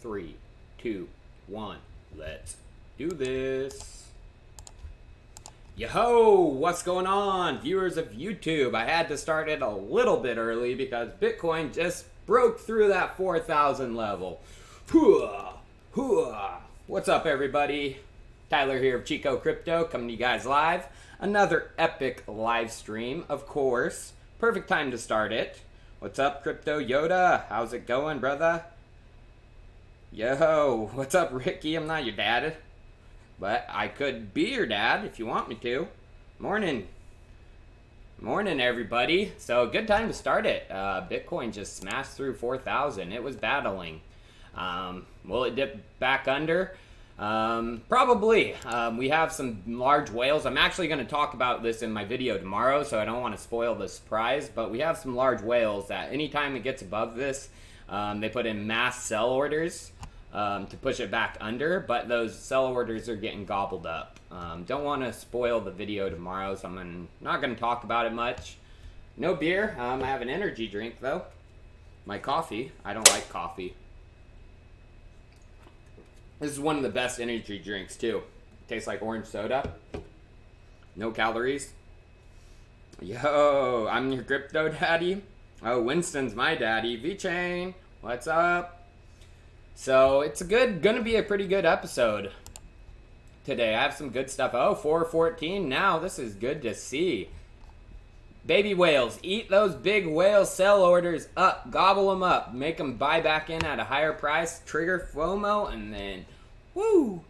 3, 2, 1. Let's do this. Yo, what's going on, viewers of YouTube? I had to start it a little bit early because Bitcoin just broke through that 4,000 level. What's up, everybody? Tyler here of Chico Crypto, coming to you guys live. Another epic live stream, of course. Perfect time to start it. What's up, Crypto Yoda? How's it going, brother? Yo, what's up, Ricky? I'm not your dad, but I could be your dad if you want me to. Morning, everybody. So good time to start it. Bitcoin just smashed through 4,000. It was battling. Will it dip back under? Probably. We have some large whales. I'm actually going to talk about this in my video tomorrow, so I don't want to spoil the surprise, but we have some large whales that anytime it gets above this, they put in mass sell orders to push it back under, but those sell orders are getting gobbled up. Don't want to spoil the video tomorrow, so I'm not going to talk about it much. No beer. I have an energy drink, though. My coffee. I don't like coffee. This is one of the best energy drinks, too. Tastes like orange soda. No calories. Yo, I'm your crypto daddy. Oh, Winston's my daddy. V-Chain, what's up? So, it's gonna be a pretty good episode today. I have some good stuff. Oh, 414 now. This is good to see. Baby whales, eat those big whale sell orders up. Gobble them up. Make them buy back in at a higher price. Trigger FOMO, and then, woo!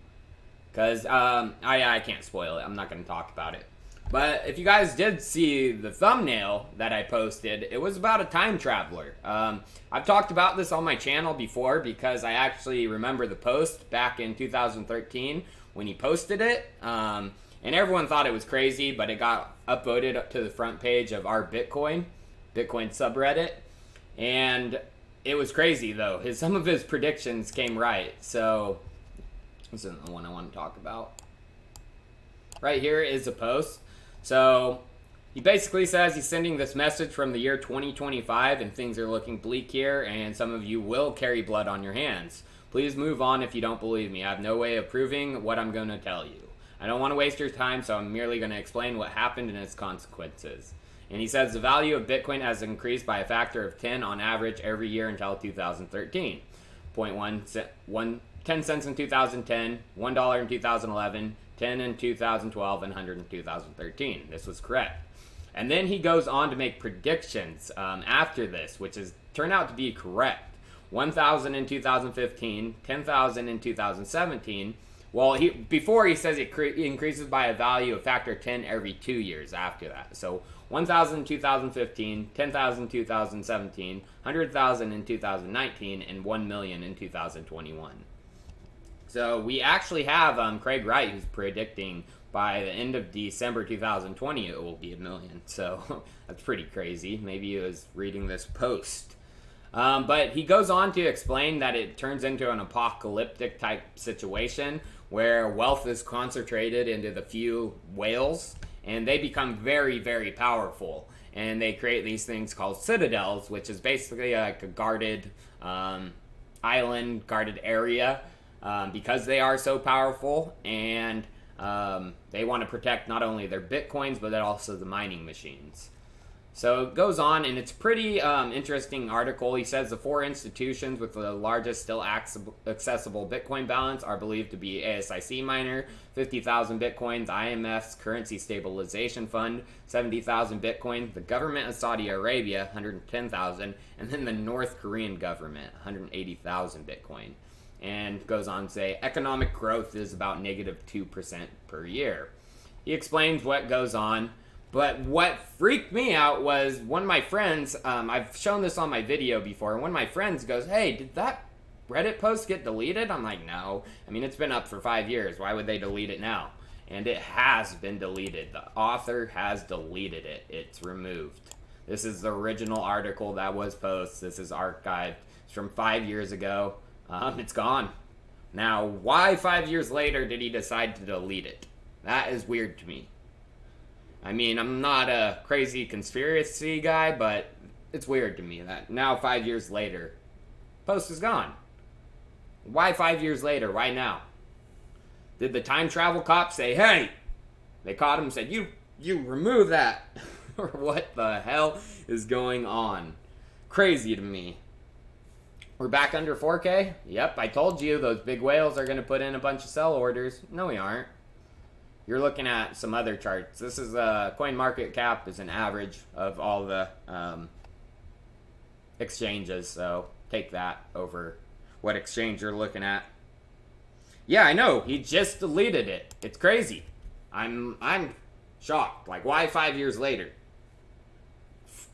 Because, I can't spoil it. I'm not going to talk about it. But if you guys did see the thumbnail that I posted, it was about a time traveler. I've talked about this on my channel before because I actually remember the post back in 2013 when he posted it. And everyone thought it was crazy, but it got upvoted up to the front page of our Bitcoin subreddit. And it was crazy, though. Some of his predictions came right. So this isn't the one I want to talk about. Right here is a post. So he basically says he's sending this message from the year 2025 and things are looking bleak here and some of you will carry blood on your hands. Please move on if you don't believe me. I have no way of proving what I'm going to tell you. I don't want to waste your time, so I'm merely going to explain what happened and its consequences. And he says the value of Bitcoin has increased by a factor of 10 on average every year until 2013. 10 cents in 2010, $1 in 2011, 10 in 2012, and 100 in 2013. This was correct. And then he goes on to make predictions after this, which is turned out to be correct. 1,000 in 2015, 10,000 in 2017. Well, before he says it increases by a value of factor 10 every 2 years after that. So 1,000 in 2015, 10,000 in 2017, 100,000 in 2019, and 1 million in 2021. So we actually have Craig Wright who's predicting by the end of December 2020 it will be 1 million. So that's pretty crazy. Maybe he was reading this post. But he goes on to explain that it turns into an apocalyptic type situation where wealth is concentrated into the few whales and they become very, very powerful. And they create these things called citadels, which is basically like a guarded island, guarded area. Because they are so powerful and they want to protect not only their bitcoins but also the mining machines. So it goes on, and it's pretty interesting article. He says the 4 institutions with the largest still accessible Bitcoin balance are believed to be ASIC miner, 50,000 Bitcoins, IMF's Currency Stabilization Fund, 70,000 Bitcoin, the government of Saudi Arabia, 110,000, and then the North Korean government, 180,000 Bitcoin. And goes on to say economic growth is about -2% per year. He explains what goes on. But what freaked me out was one of my friends, I've shown this on my video before, and one of my friends goes, hey, did that Reddit post get deleted? I'm like, no. I mean, it's been up for 5 years. Why would they delete it now? And it has been deleted. The author has deleted it. It's removed. This is the original article that was posted. This is archived. It's from 5 years ago. It's gone. Now, why 5 years later did he decide to delete it? That is weird to me. I mean, I'm not a crazy conspiracy guy, but it's weird to me that now 5 years later, post is gone. Why 5 years later? Why now? Did the time travel cop say, hey, they caught him and said, you remove that? Or what the hell is going on? Crazy to me. We're back under 4K? Yep, I told you those big whales are going to put in a bunch of sell orders. No, we aren't. You're looking at some other charts. This is coin market cap is an average of all the exchanges, so take that over what exchange you're looking at. Yeah, I know. He just deleted it. It's crazy. I'm shocked. Like, why 5 years later?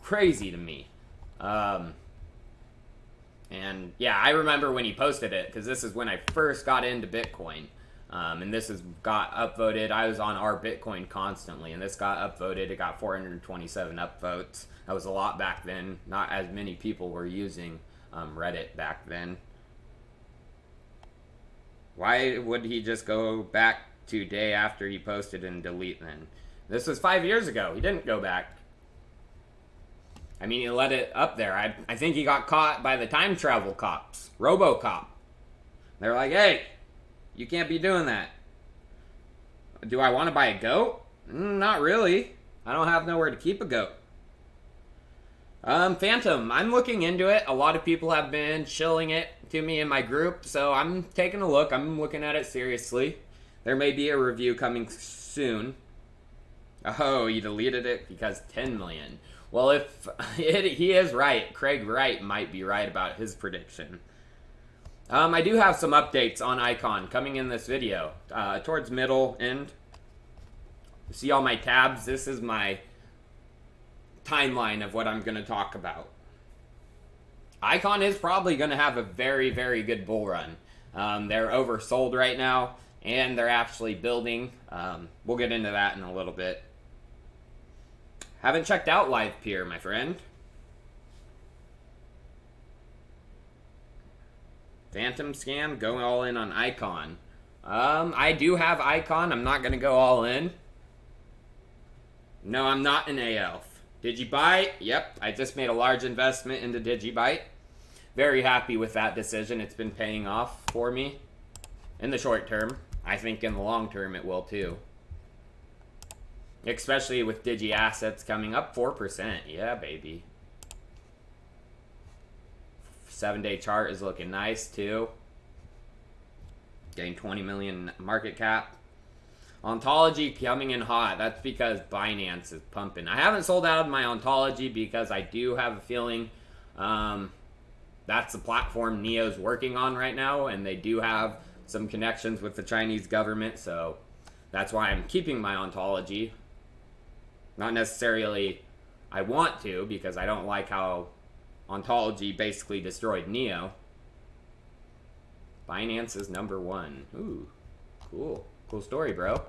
Crazy to me. And yeah, I remember when he posted it, because this is when I first got into Bitcoin. And this got upvoted. I was on our Bitcoin constantly, and this got upvoted. It got 427 upvotes. That was a lot back then. Not as many people were using Reddit back then. Why would he just go back to day after he posted and delete then? This was 5 years ago. He didn't go back. I mean, he let it up there. I think he got caught by the time travel cops. RoboCop. They're like, hey, you can't be doing that. Do I want to buy a goat? Not really. I don't have nowhere to keep a goat. Phantom, I'm looking into it. A lot of people have been shilling it to me in my group, so I'm taking a look. I'm looking at it seriously. There may be a review coming soon. Oh, you deleted it because 10 million. Well, if he is right, Craig Wright might be right about his prediction. I do have some updates on Icon coming in this video. Towards middle end. See all my tabs? This is my timeline of what I'm going to talk about. Icon is probably going to have a very, very good bull run. They're oversold right now, and they're actually building. We'll get into that in a little bit. Haven't checked out Live Peer, my friend. Phantom scam, go all in on Icon. I do have Icon. I'm not going to go all in. No, I'm not an ALF. Digibyte, yep. I just made a large investment into Digibyte. Very happy with that decision. It's been paying off for me in the short term. I think in the long term it will too. Especially with Digi assets coming up 4%. Yeah, baby. 7-day chart is looking nice too. Getting 20 million market cap. Ontology coming in hot. That's because Binance is pumping. I haven't sold out of my Ontology because I do have a feeling that's the platform Neo's working on right now, and they do have some connections with the Chinese government, so that's why I'm keeping my Ontology. Not necessarily I want to, because I don't like how Ontology basically destroyed Neo. Binance is number one. Ooh, cool. Cool story, bro.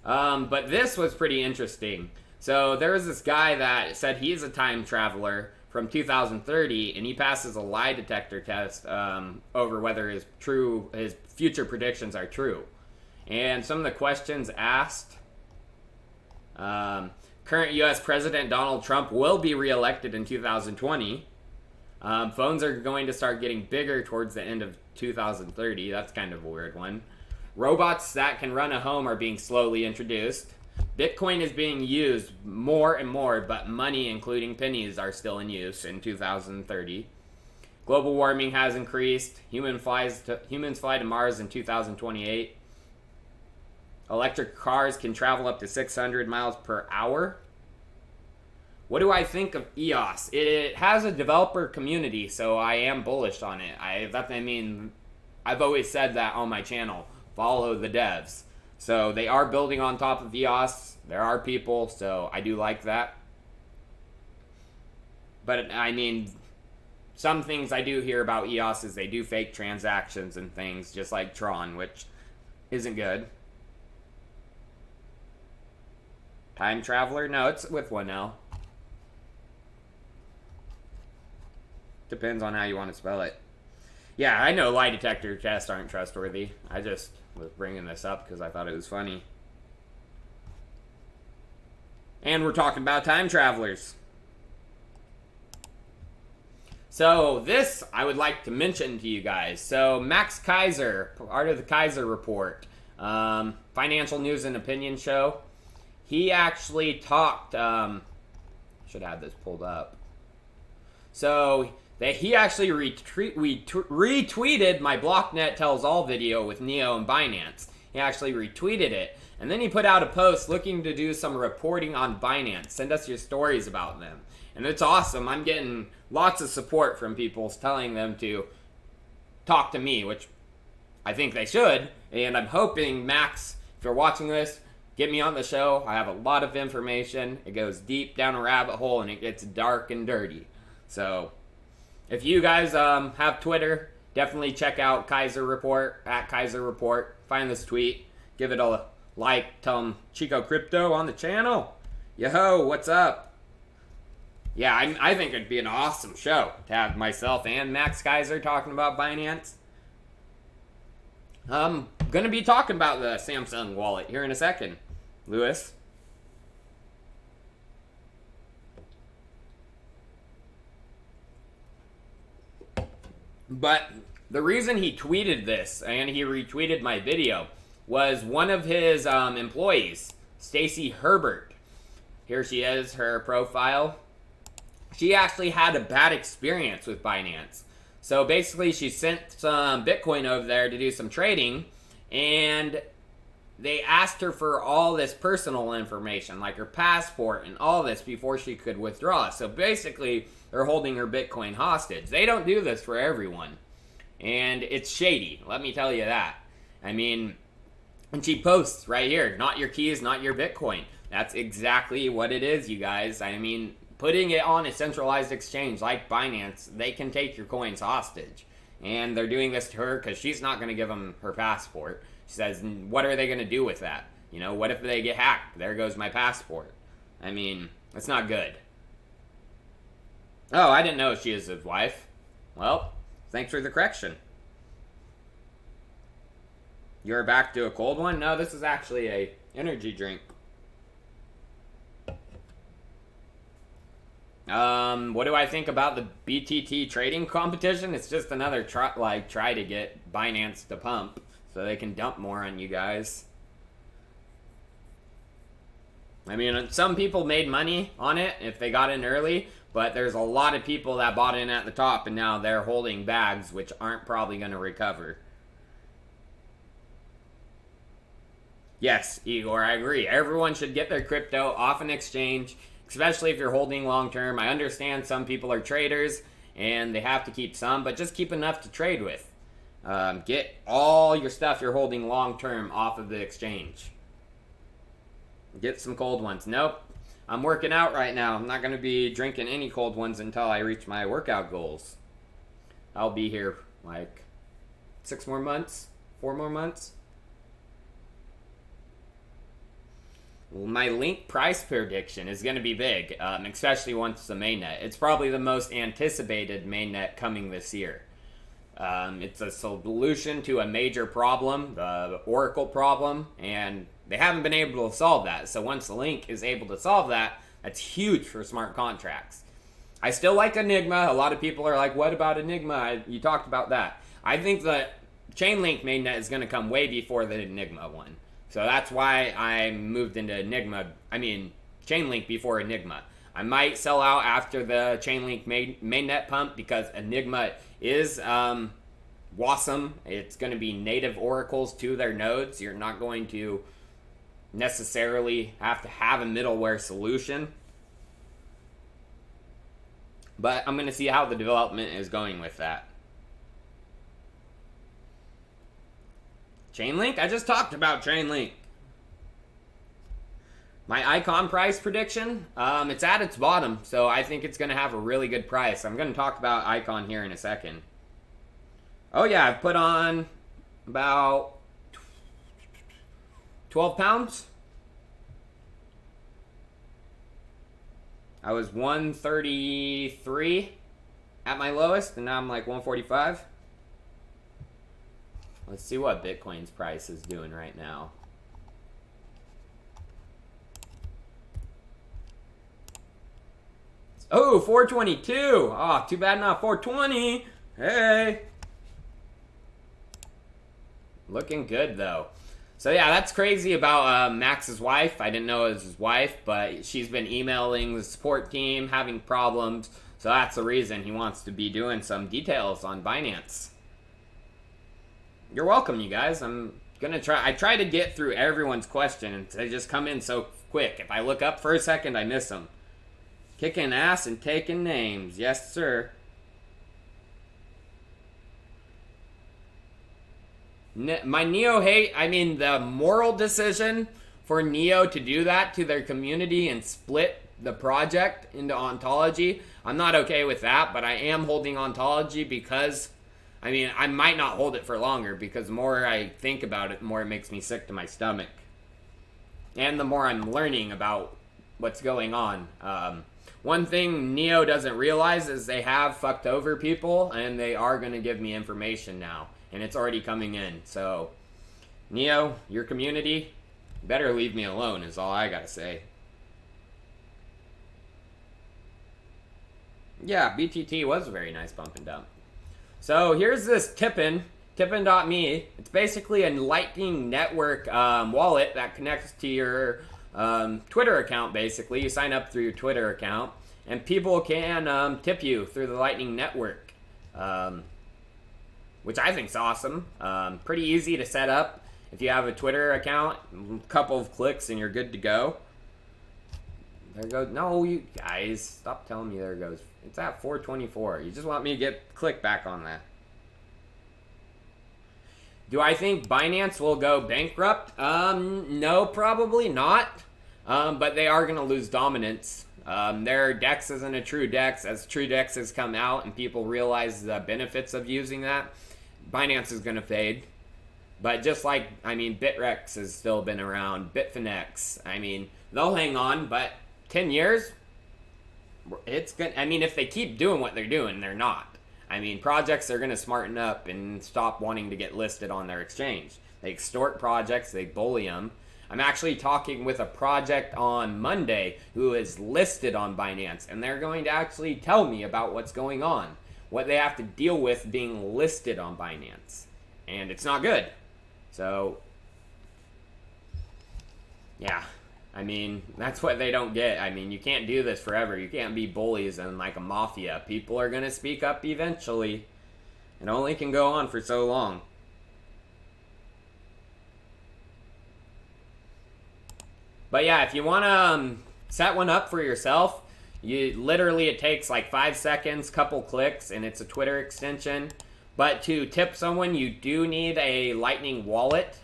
But this was pretty interesting. So there was this guy that said he's a time traveler from 2030, and he passes a lie detector test over whether his future predictions are true. And some of the questions asked: current U.S. President Donald Trump will be reelected in 2020. Phones are going to start getting bigger towards the end of 2030. That's kind of a weird one. Robots that can run a home are being slowly introduced. Bitcoin is being used more and more, but money, including pennies, are still in use in 2030. Global warming has increased. Humans fly to Mars in 2028. Electric cars can travel up to 600 miles per hour. What do I think of EOS? It has a developer community, so I am bullish on it. I've always said that on my channel. Follow the devs. So they are building on top of EOS. There are people, so I do like that. But I mean, some things I do hear about EOS is they do fake transactions and things, just like Tron, which isn't good. Time Traveler? No, it's with one L. Depends on how you want to spell it. Yeah, I know lie detector tests aren't trustworthy. I just was bringing this up because I thought it was funny. And we're talking about time travelers. So this I would like to mention to you guys. So Max Keiser, part of the Keiser report, financial news and opinion show, he actually talked, should have this pulled up. So that he actually retweeted my BlockNet Tells All video with Neo and Binance. He actually retweeted it. And then he put out a post looking to do some reporting on Binance. Send us your stories about them. And it's awesome. I'm getting lots of support from people telling them to talk to me, which I think they should. And I'm hoping, Max, if you're watching this, get me on the show. I have a lot of information. It goes deep down a rabbit hole and it gets dark and dirty. So if you guys have Twitter, definitely check out Keiser Report, at Keiser Report. Find this tweet. Give it a like. Tell them Chico Crypto on the channel. Yo, what's up? Yeah, I think it'd be an awesome show to have myself and Max Keiser talking about Binance. I'm going to be talking about the Samsung wallet here in a second, Lewis. But the reason he tweeted this and he retweeted my video was one of his employees, Stacy Herbert. Here she is, her profile. She actually had a bad experience with Binance. So basically she sent some Bitcoin over there to do some trading, and they asked her for all this personal information, like her passport and all this, before she could withdraw. So basically they're holding her Bitcoin hostage. They don't do this for everyone, and it's shady, let me tell you that. I mean, and she posts right here, not your keys, not your Bitcoin. That's exactly what it is, you guys. I mean, putting it on a centralized exchange like Binance, they can take your coins hostage. And they're doing this to her because she's not going to give them her passport. She says, what are they going to do with that? You know, what if they get hacked? There goes my passport. I mean, it's not good. Oh, I didn't know she is his wife. Well, thanks for the correction. You're back to a cold one? No, this is actually a energy drink. What do I think about the BTT trading competition? It's just another try to get Binance to pump so they can dump more on you guys. I mean, some people made money on it if they got in early, but there's a lot of people that bought in at the top and now they're holding bags which aren't probably going to recover. Yes, Igor, I agree. Everyone should get their crypto off an exchange, especially if you're holding long term. I understand some people are traders and they have to keep some, but just keep enough to trade with. Get all your stuff you're holding long term off of the exchange. Get some cold ones. Nope, I'm working out right now. I'm not going to be drinking any cold ones until I reach my workout goals. I'll be here like 6 more months, 4 more months. My link price prediction is going to be big, especially once the mainnet. It's probably the most anticipated mainnet coming this year. It's a solution to a major problem, the Oracle problem, and they haven't been able to solve that. So once the link is able to solve that, that's huge for smart contracts. I still like Enigma. A lot of people are like, what about Enigma? You talked about that. I think the Chainlink mainnet is going to come way before the Enigma one. So that's why I moved into Chainlink before Enigma. I might sell out after the Chainlink mainnet pump because Enigma is awesome. It's going to be native oracles to their nodes. You're not going to necessarily have to have a middleware solution. But I'm going to see how the development is going with that. Chainlink? I just talked about Chainlink. My icon price prediction, it's at its bottom, so I think it's going to have a really good price. I'm going to talk about icon here in a second. Oh yeah, I've put on about 12 pounds. I was 133 at my lowest, and now I'm like 145. Let's see what Bitcoin's price is doing right now. Oh, 422. Oh, too bad not 420. Hey. Looking good, though. So, yeah, that's crazy about Max's wife. I didn't know it was his wife, but she's been emailing the support team, having problems. So that's the reason he wants to be doing some details on Binance. You're welcome, you guys. I'm gonna try. I try to get through everyone's questions. They just come in so quick. If I look up for a second, I miss them. Kicking ass and taking names. Yes, sir. My Neo hate, I mean, the moral decision for Neo to do that to their community and split the project into ontology, I'm not okay with that, but I am holding ontology because, I mean, I might not hold it for longer because the more I think about it, the more it makes me sick to my stomach. And the more I'm learning about what's going on. One thing Neo doesn't realize is they have fucked over people, and they are going to give me information now. And it's already coming in. So, Neo, your community, better leave me alone is all I gotta say. Yeah, BTT was a very nice bump and dump. So, here's this Tippin, Tippin.me. It's basically a Lightning Network wallet that connects to your Twitter account, basically. You sign up through your Twitter account, and people can tip you through the Lightning Network. Which I think is awesome. Pretty easy to set up. If you have a Twitter account, a couple of clicks and you're good to go. There goes. No, you guys, stop telling me there goes. It's at 424. You just want me to click back on that. Do I think Binance will go bankrupt? No, probably not. But they are going to lose dominance. Their DEX isn't a true DEX. As true DEX has come out and people realize the benefits of using that, Binance is going to fade. But just like, I mean, Bitrex has still been around, Bitfinex, I mean, they'll hang on, but 10 years, it's good. I mean, if they keep doing what they're doing, they're not. I mean, projects are going to smarten up and stop wanting to get listed on their exchange. They extort projects, they bully them. I'm actually talking with a project on Monday who is listed on Binance, and they're going to actually tell me about what's going on, what they have to deal with being listed on Binance. And it's not good. So, yeah. I mean, that's what they don't get. I mean, you can't do this forever. You can't be bullies and like a mafia. People are going to speak up eventually. It only can go on for so long. But yeah, if you want to set one up for yourself, it takes like 5 seconds, couple clicks, and it's a Twitter extension. But to tip someone, you do need a Lightning wallet.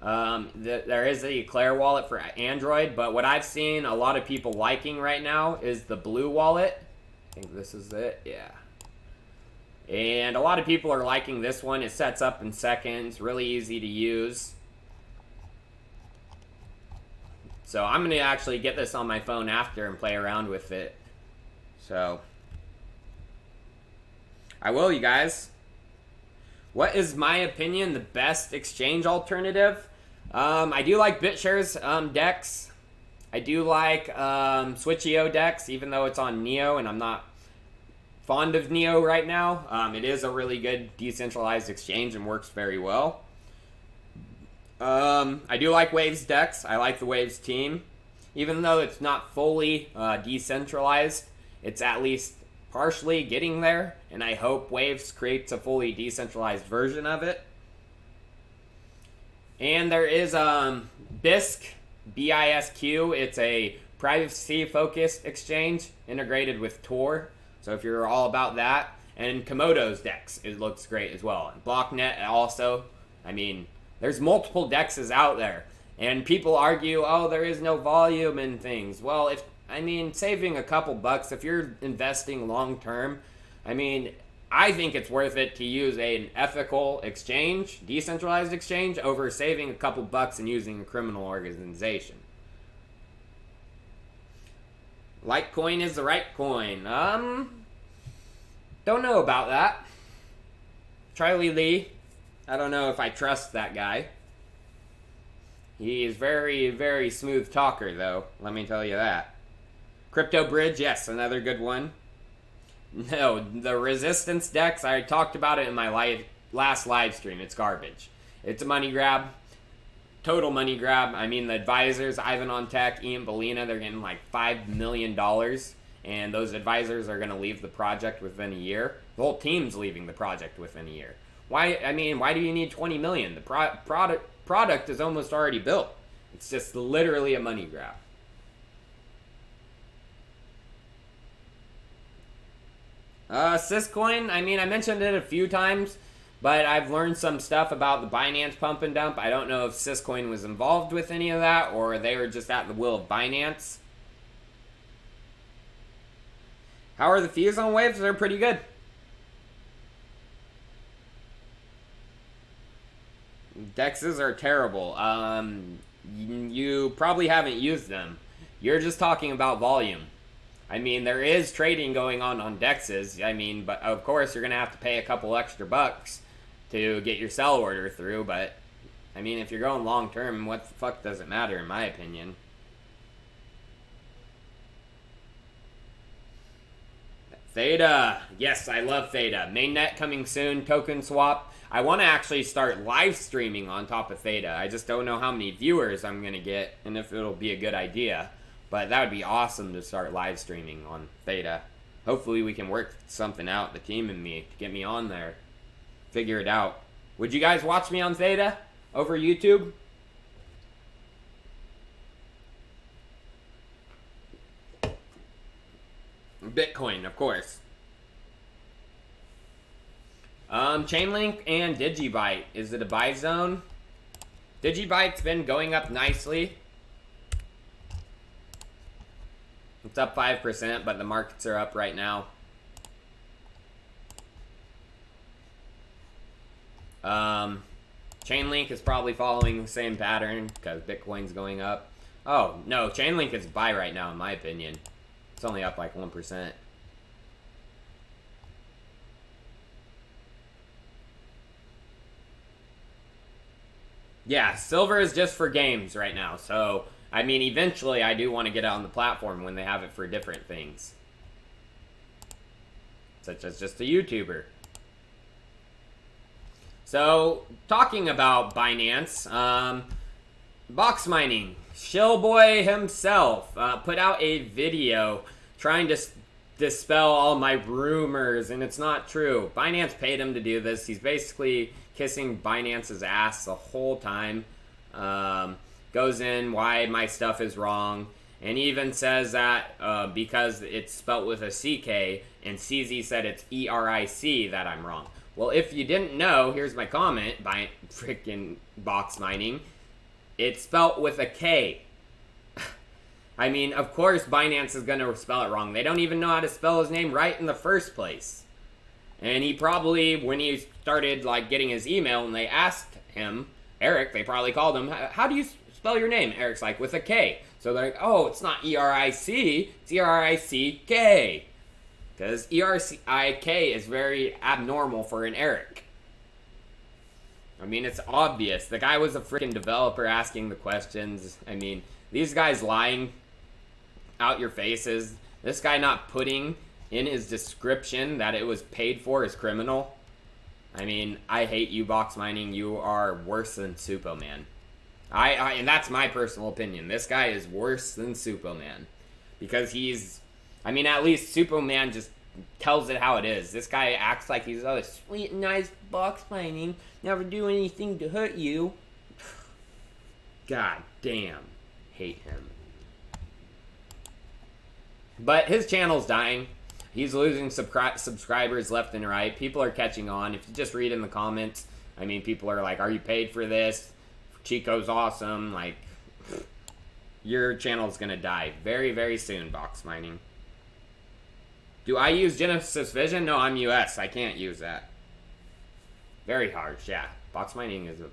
There is a Eclair wallet for Android, but what I've seen a lot of people liking right now is the blue wallet. I think this is it, yeah. And a lot of people are liking this one. It sets up in seconds, really easy to use. So I'm going to actually get this on my phone after and play around with it. So I will, you guys. What is my opinion the best exchange alternative? I do like BitShares DEX. I do like Switch.io DEX, even though it's on Neo and I'm not fond of Neo right now. It is a really good decentralized exchange and works very well. I do like Waves DEX. I like the Waves team. Even though it's not fully decentralized, it's at least partially getting there, and I hope Waves creates a fully decentralized version of it. And there is BISQ, B-I-S-Q. It's a privacy-focused exchange integrated with Tor, so if you're all about that. And Komodo's DEX, it looks great as well. And BlockNet also. I mean, there's multiple DEXs out there, and people argue, oh, there is no volume in things. Well, saving a couple bucks, if you're investing long term, I think it's worth it to use an ethical exchange, decentralized exchange, over saving a couple bucks and using a criminal organization. Litecoin is the right coin. Don't know about that. Charlie Lee. I don't know if I trust that guy. He is very, very smooth talker, though. Let me tell you that. Crypto Bridge, yes, another good one. No, the Resistance Dex, I talked about it in my last live stream. It's garbage. It's a money grab. Total money grab. I mean, the advisors, Ivan on Tech, Ian Bellina, they're getting like $5 million. And those advisors are going to leave the project within a year. The whole team's leaving the project within a year. Why? I mean, why do you need 20 million? The product is almost already built. It's just literally a money grab. Syscoin, I mean, I mentioned it a few times, but I've learned some stuff about the Binance pump and dump. I don't know if Syscoin was involved with any of that, or they were just at the will of Binance. How are the fees on waves? They're pretty good. Dexes are terrible. You probably haven't used them. You're just talking about volume. I mean, there is trading going on Dexes. I mean, but of course you're going to have to pay a couple extra bucks to get your sell order through. But, I mean, if you're going long term, what the fuck does it matter, in my opinion? Theta. Yes, I love Theta. Mainnet coming soon. Token swap. I want to actually start live streaming on top of Theta. I just don't know how many viewers I'm going to get and if it'll be a good idea. But that would be awesome to start live streaming on Theta. Hopefully we can work something out, the team and me, to get me on there. Figure it out. Would you guys watch me on Theta over YouTube? Bitcoin, of course. Chainlink and Digibyte. Is it a buy zone? Digibyte's been going up nicely. It's up 5%, but the markets are up right now. Chainlink is probably following the same pattern because Bitcoin's going up. Oh, no, Chainlink is buy right now, in my opinion. It's only up like 1%. Yeah, silver is just for games right now. So, I mean, eventually I do want to get it on the platform when they have it for different things. Such as just a YouTuber. So, talking about Binance, box mining. Shillboy himself put out a video trying to dispel all my rumors, and it's not true. Binance paid him to do this. He's basically kissing Binance's ass the whole time. Goes in why my stuff is wrong, and even says that because it's spelt with a CK and CZ said it's ERIC that I'm wrong. Well, if you didn't know, here's my comment by freaking box mining. It's spelt with a K. I mean, of course Binance is going to spell it wrong. They don't even know how to spell his name right in the first place. And he probably, when he started like getting his email and they asked him, Eric, they probably called him, how do you spell your name? Eric's like, with a K. So they're like, oh, it's not ERIC, it's ERICK. Because ERIK is very abnormal for an Eric. I mean, it's obvious. The guy was a freaking developer asking the questions. I mean, these guys lying out your faces. This guy not putting in his description that it was paid for is criminal. I mean, I hate you, box mining. You are worse than Superman. And that's my personal opinion. This guy is worse than Superman. Because he's, I mean, at least Superman just tells it how it is. This guy acts like he's a sweet, nice box mining, never do anything to hurt you. God damn. Hate him. But his channel's dying. He's losing subscribers left and right. People are catching on. If you just read in the comments, I mean, people are like, are you paid for this? Chico's awesome. Like, your channel's gonna die very, very soon, box mining. Do I use Genesis Vision? No, I'm US. I can't use that. Very harsh, yeah. Box mining is a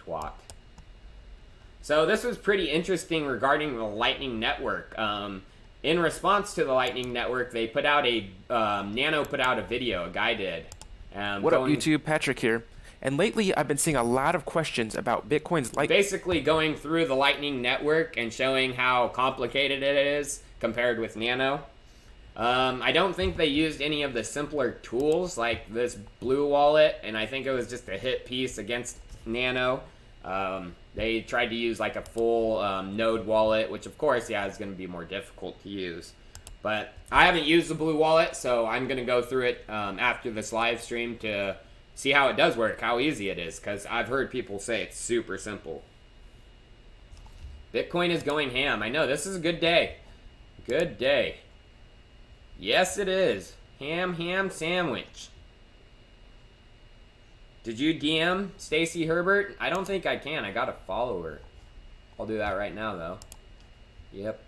twat. So this was pretty interesting regarding the Lightning Network. In response to the Lightning Network, they put out a, Nano put out a video, a guy did. What up, YouTube? Patrick here. And lately, I've been seeing a lot of questions about Bitcoin's basically going through the Lightning Network and showing how complicated it is compared with Nano. I don't think they used any of the simpler tools like this Blue Wallet, and I think it was just a hit piece against Nano. They tried to use like a full node wallet, which of course, yeah, is going to be more difficult to use. But I haven't used the Blue Wallet, so I'm going to go through it after this live stream to see how it does work, how easy it is, because I've heard people say it's super simple. Bitcoin is going ham. I know, this is a good day. Good day. Yes, it is. Ham sandwich. Did you DM Stacy Herbert? I don't think I can. I got to follow her. I'll do that right now, though. Yep.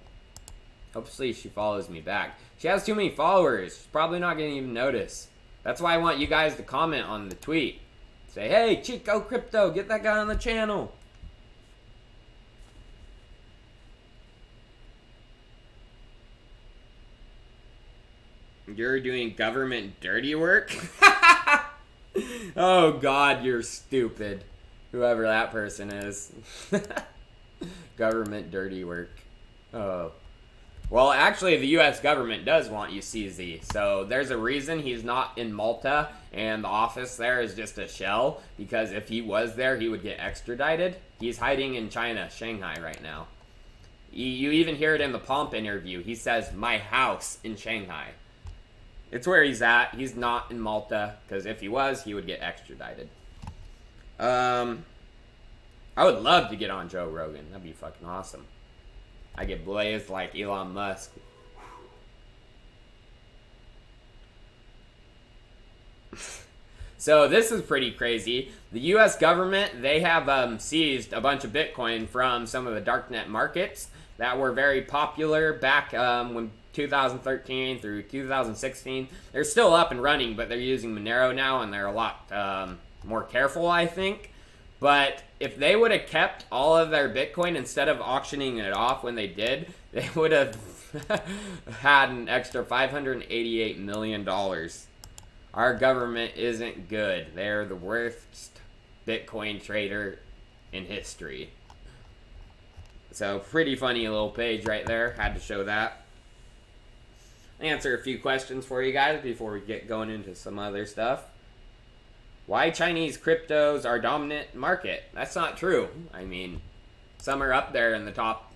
Hopefully she follows me back. She has too many followers. She's probably not going to even notice. That's why I want you guys to comment on the tweet. Say, hey, Chico Crypto, get that guy on the channel. You're doing government dirty work? Oh, God, you're stupid. Whoever that person is. Government dirty work. Oh. Well, actually, the U.S. government does want you CZ. So there's a reason he's not in Malta, and the office there is just a shell. Because if he was there, he would get extradited. He's hiding in China, Shanghai right now. You even hear it in the Pomp interview. He says, my house in Shanghai. It's where he's at. He's not in Malta, because if he was, he would get extradited. I would love to get on Joe Rogan. That'd be fucking awesome. I get blazed like Elon Musk. So this is pretty crazy. The U.S. government, they have seized a bunch of Bitcoin from some of the darknet markets that were very popular back when 2013 through 2016. They're still up and running, but they're using Monero now, and they're a lot more careful, I think. But if they would have kept all of their Bitcoin instead of auctioning it off when they did, they would have had an extra $588 million. Our government isn't good. They're the worst Bitcoin trader in history. So, pretty funny little page right there. Had to show that. Answer a few questions for you guys before we get going into some other stuff. Why Chinese cryptos are dominant market? That's not true. I mean, some are up there in the top.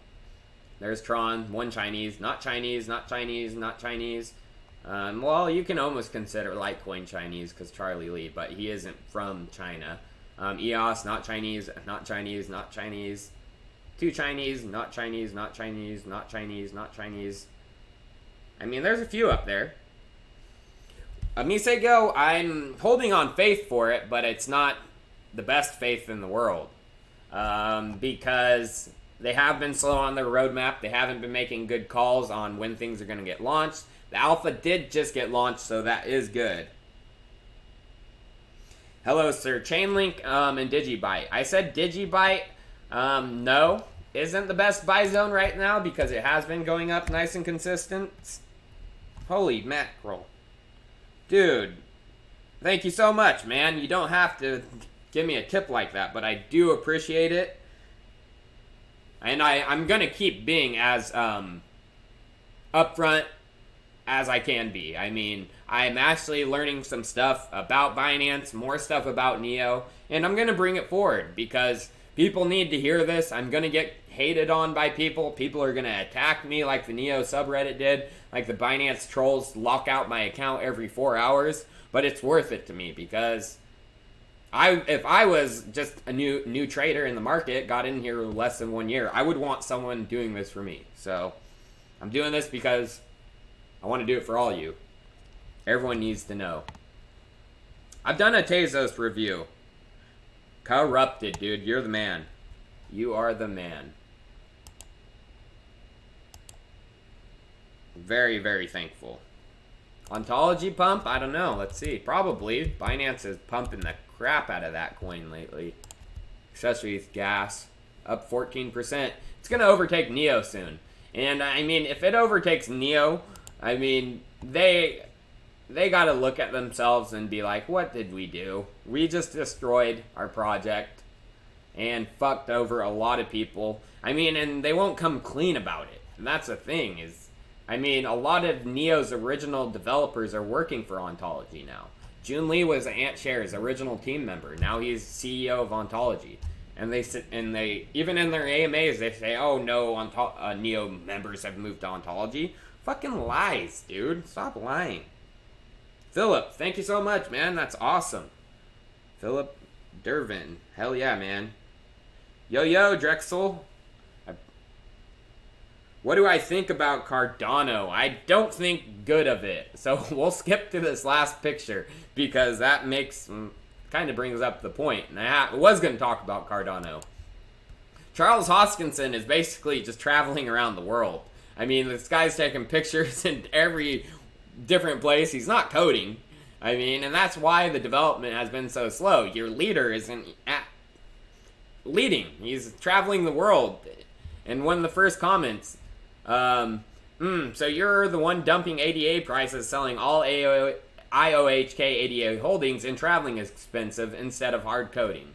There's Tron, one Chinese, not Chinese, not Chinese, not Chinese. Well, you can almost consider Litecoin Chinese because Charlie Lee, but he isn't from China. EOS, not Chinese, not Chinese, not Chinese. Two Chinese, not Chinese, not Chinese, not Chinese, not Chinese. I mean, there's a few up there. Misego, I'm holding on faith for it, but it's not the best faith in the world. Because they have been slow on their roadmap. They haven't been making good calls on when things are going to get launched. The alpha did just get launched, so that is good. Hello, sir. Chainlink and Digibyte. I said Digibyte, no, isn't the best buy zone right now because it has been going up nice and consistent. Holy mackerel. Dude, thank you so much, man. You don't have to give me a tip like that, but I do appreciate it. And I'm going to keep being as upfront as I can be. I mean, I'm actually learning some stuff about Binance, more stuff about Neo, and I'm going to bring it forward because people need to hear this. I'm going to get hated on by people. People are going to attack me like the Neo subreddit did, like the Binance trolls lock out my account every 4 hours, but it's worth it to me because if I was just a new trader in the market, got in here less than 1 year, I would want someone doing this for me. So I'm doing this because I want to do it for all you. Everyone needs to know. I've done a Tezos review. Corrupted, dude. You're the man. You are the man. Very, very thankful. Ontology pump? I don't know. Let's see. Probably. Binance is pumping the crap out of that coin lately. Especially with gas. Up 14%. It's going to overtake Neo soon. And, I mean, if it overtakes Neo, I mean, they got to look at themselves and be like, what did we do? We just destroyed our project and fucked over a lot of people. I mean, and they won't come clean about it. And that's the thing is, I mean, a lot of Neo's original developers are working for Ontology now. Jun Lee was AntShare's original team member. Now he's CEO of Ontology. And they even in their AMAs, they say, oh no, Neo members have moved to Ontology. Fucking lies, dude. Stop lying. Philip, thank you so much, man. That's awesome. Philip Dervin. Hell yeah, man. Yo, Drexel. What do I think about Cardano? I don't think good of it. So we'll skip to this last picture because that kind of brings up the point. And I was going to talk about Cardano. Charles Hoskinson is basically just traveling around the world. I mean, this guy's taking pictures in every different place. He's not coding. I mean, and that's why the development has been so slow. Your leader isn't leading. He's traveling the world. And one of the first comments, so you're the one dumping ADA prices, selling all IOHK ADA holdings, and traveling is expensive instead of hard coding.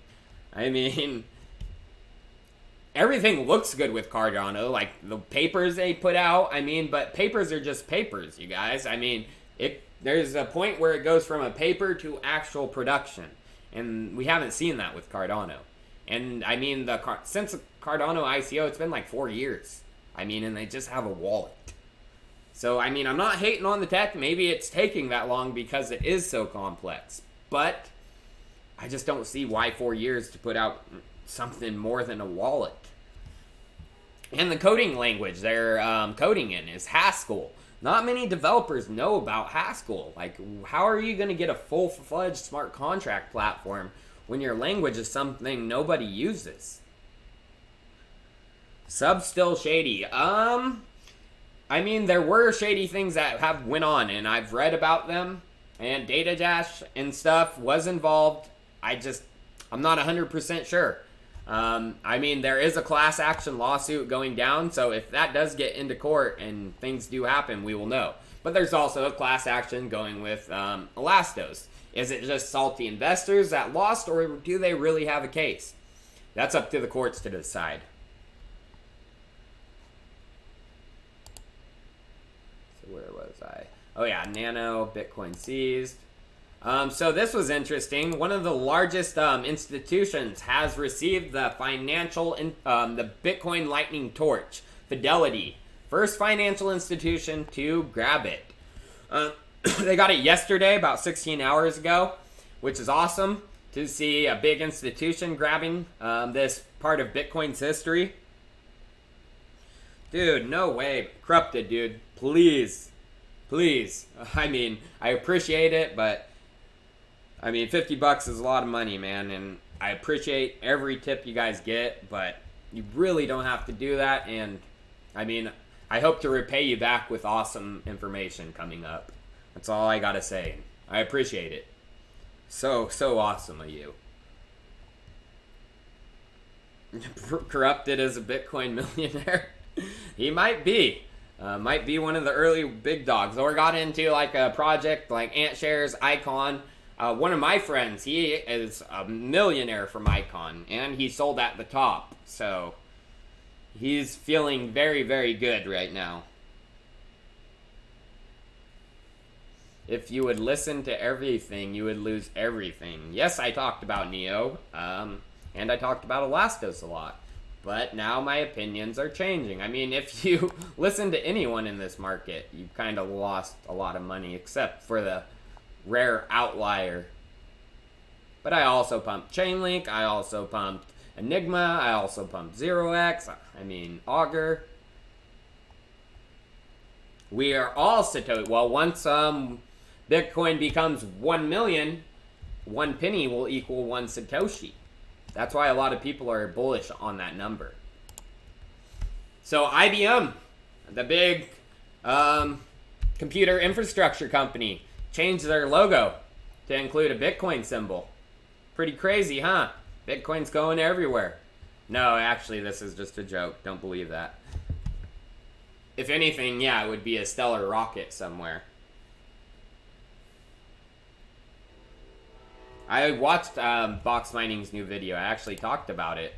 I mean, everything looks good with Cardano, like the papers they put out. I mean, but papers are just papers, you guys. I mean, there's a point where it goes from a paper to actual production, and we haven't seen that with Cardano. And I mean, since the Cardano ICO, it's been like 4 years. I mean, and they just have a wallet. So, I mean, I'm not hating on the tech. Maybe it's taking that long because it is so complex. But I just don't see why 4 years to put out something more than a wallet. And the coding language they're coding in is Haskell. Not many developers know about Haskell. Like, how are you going to get a full-fledged smart contract platform when your language is something nobody uses? Sub still shady. I mean, there were shady things that have went on, and I've read about them, and Data Dash and stuff was involved. I'm not 100% sure. I mean, there is a class action lawsuit going down, so if that does get into court and things do happen, we will know. But there's also a class action going with Elastos. Is it just salty investors that lost, or do they really have a case? That's up to the courts to decide. So where was I? Oh yeah, Nano, Bitcoin seized. So this was interesting. One of the largest institutions has received the the Bitcoin Lightning Torch, Fidelity. First financial institution to grab it. They got it yesterday, about 16 hours ago, which is awesome to see a big institution grabbing this part of Bitcoin's history. Dude, no way. Corrupted, dude. Please. Please. I mean, I appreciate it, but I mean, $50 is a lot of money, man, and I appreciate every tip you guys get, but you really don't have to do that, and I mean, I hope to repay you back with awesome information coming up. That's all I gotta say. I appreciate it. So awesome of you. Corrupted as a Bitcoin millionaire? He might be. Might be one of the early big dogs, or got into like a project like AntShares, Icon. One of my friends, he is a millionaire from Icon, and he sold at the top. So he's feeling very, very good right now. If you would listen to everything, you would lose everything. Yes, I talked about Neo, and I talked about Elastos a lot. But now my opinions are changing. I mean, if you listen to anyone in this market, you've kind of lost a lot of money, except for the rare outlier. But I also pumped Chainlink, I also pumped Enigma, I also pumped 0x, I mean Augur. We are all Satoshi. Well, once Bitcoin becomes 1 million, 1 penny will equal 1 Satoshi. That's why a lot of people are bullish on that number. So IBM, the big computer infrastructure company, changed their logo to include a Bitcoin symbol. Pretty crazy, huh? Bitcoin's going everywhere. No, actually, this is just a joke. Don't believe that. If anything, yeah, it would be a stellar rocket somewhere. I watched Box Mining's new video. I actually talked about it.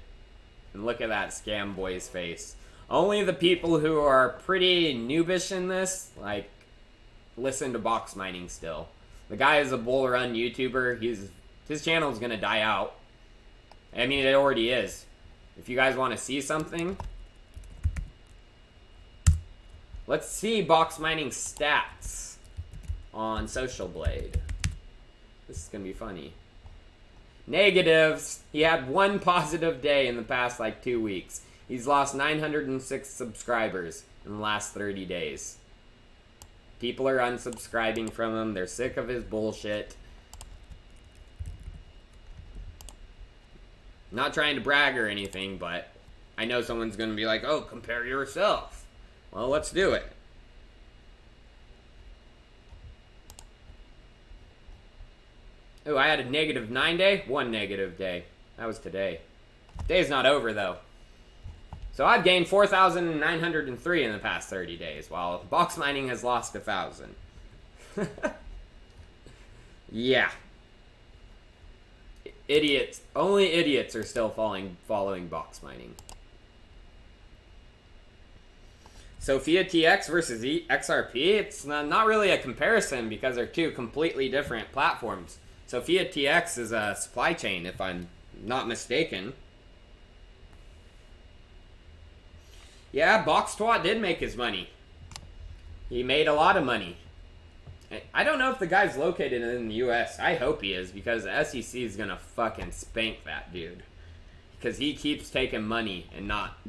And look at that scam boy's face. Only the people who are pretty noobish in this, like, listen to Box Mining still. The guy is a bull run YouTuber. His channel is gonna die out. I mean, it already is. If you guys want to see something, let's see Box Mining stats on Social Blade. This is gonna be funny. Negatives. He had one positive day in the past like 2 weeks. He's lost 906 subscribers in the last 30 days. People are unsubscribing from him. They're sick of his bullshit. Not trying to brag or anything, but I know someone's going to be like, oh, compare yourself. Well, let's do it. Oh, I had a -9 day? One negative day. That was today. Day's not over, though. So I've gained 4,903 in the past 30 days, while Box Mining has lost 1,000. Yeah. Idiots. Only idiots are still following Box Mining. Sophia TX versus XRP? It's not really a comparison because they're two completely different platforms. Sophia TX is a supply chain, if I'm not mistaken. Yeah, BoxTwat did make his money. He made a lot of money. I don't know if the guy's located in the US. I hope he is, because the SEC is gonna fucking spank that dude. Because he keeps taking money and not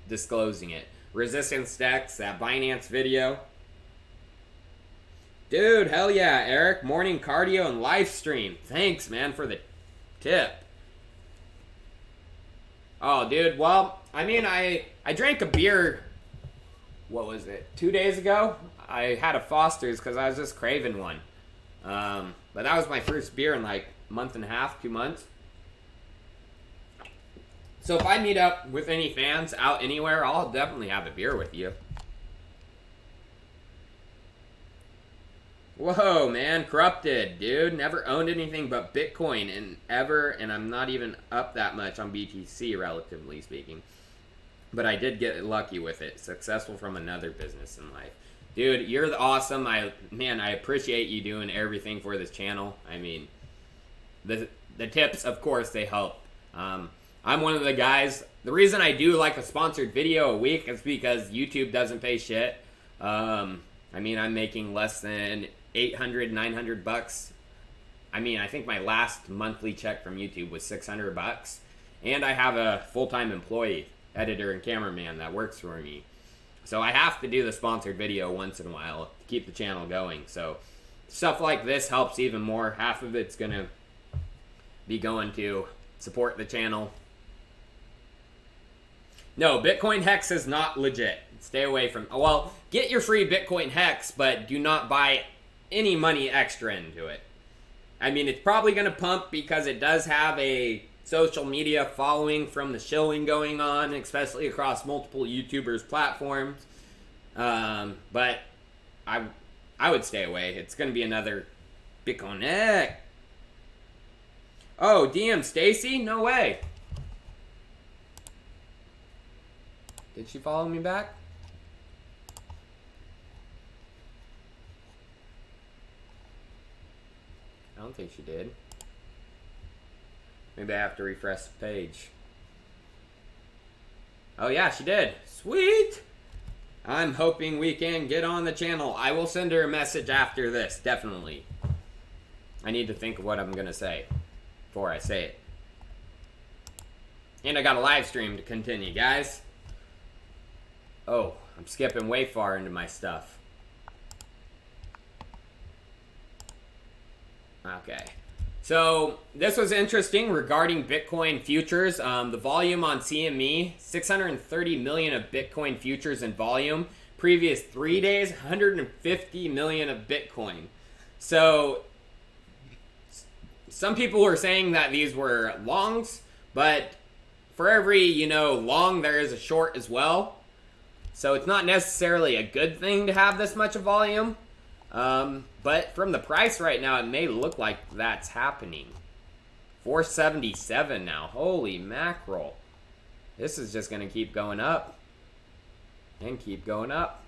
disclosing it. Resistance Dex, that Binance video. Dude, hell yeah, Eric. Morning cardio and live stream. Thanks, man, for the tip. Oh, dude, well, I mean, I drank a beer, what was it, 2 days ago? I had a Foster's because I was just craving one. But that was my first beer in like a month and a half, 2 months. So if I meet up with any fans out anywhere, I'll definitely have a beer with you. Whoa, man, corrupted, dude. Never owned anything but Bitcoin and I'm not even up that much on BTC, relatively speaking. But I did get lucky with it. Successful from another business in life. Dude, you're awesome. I appreciate you doing everything for this channel. I mean, the tips, of course, they help. I'm one of the guys. The reason I do like a sponsored video a week is because YouTube doesn't pay shit. I mean, I'm making less than 800, 900 bucks. I mean, I think my last monthly check from YouTube was 600 bucks. And I have a full-time employee, editor and cameraman that works for me. So I have to do the sponsored video once in a while to keep the channel going. So stuff like this helps even more. Half of it's going to be going to support the channel. No, Bitcoin Hex is not legit. Stay away from... Well, get your free Bitcoin Hex, but do not buy any money extra into it. I mean, it's probably going to pump because it does have a social media following from the shilling going on, especially across multiple YouTubers' platforms. But I would stay away. It's going to be another Bitcoin Hex. Oh, DM Stacy? No way. Did she follow me back? I don't think she did. Maybe I have to refresh the page. Oh yeah, she did. Sweet! I'm hoping we can get on the channel. I will send her a message after this, definitely. I need to think of what I'm gonna say before I say it. And I got a live stream to continue, guys. Oh, I'm skipping way far into my stuff. Okay. So, this was interesting regarding Bitcoin futures. The volume on CME, 630 million of Bitcoin futures in volume. Previous 3 days, 150 million of Bitcoin. So, some people were saying that these were longs, but for every, long, there is a short as well. So it's not necessarily a good thing to have this much of volume. But from the price right now, it may look like that's happening. 477 now. Holy mackerel. This is just going to keep going up. And keep going up.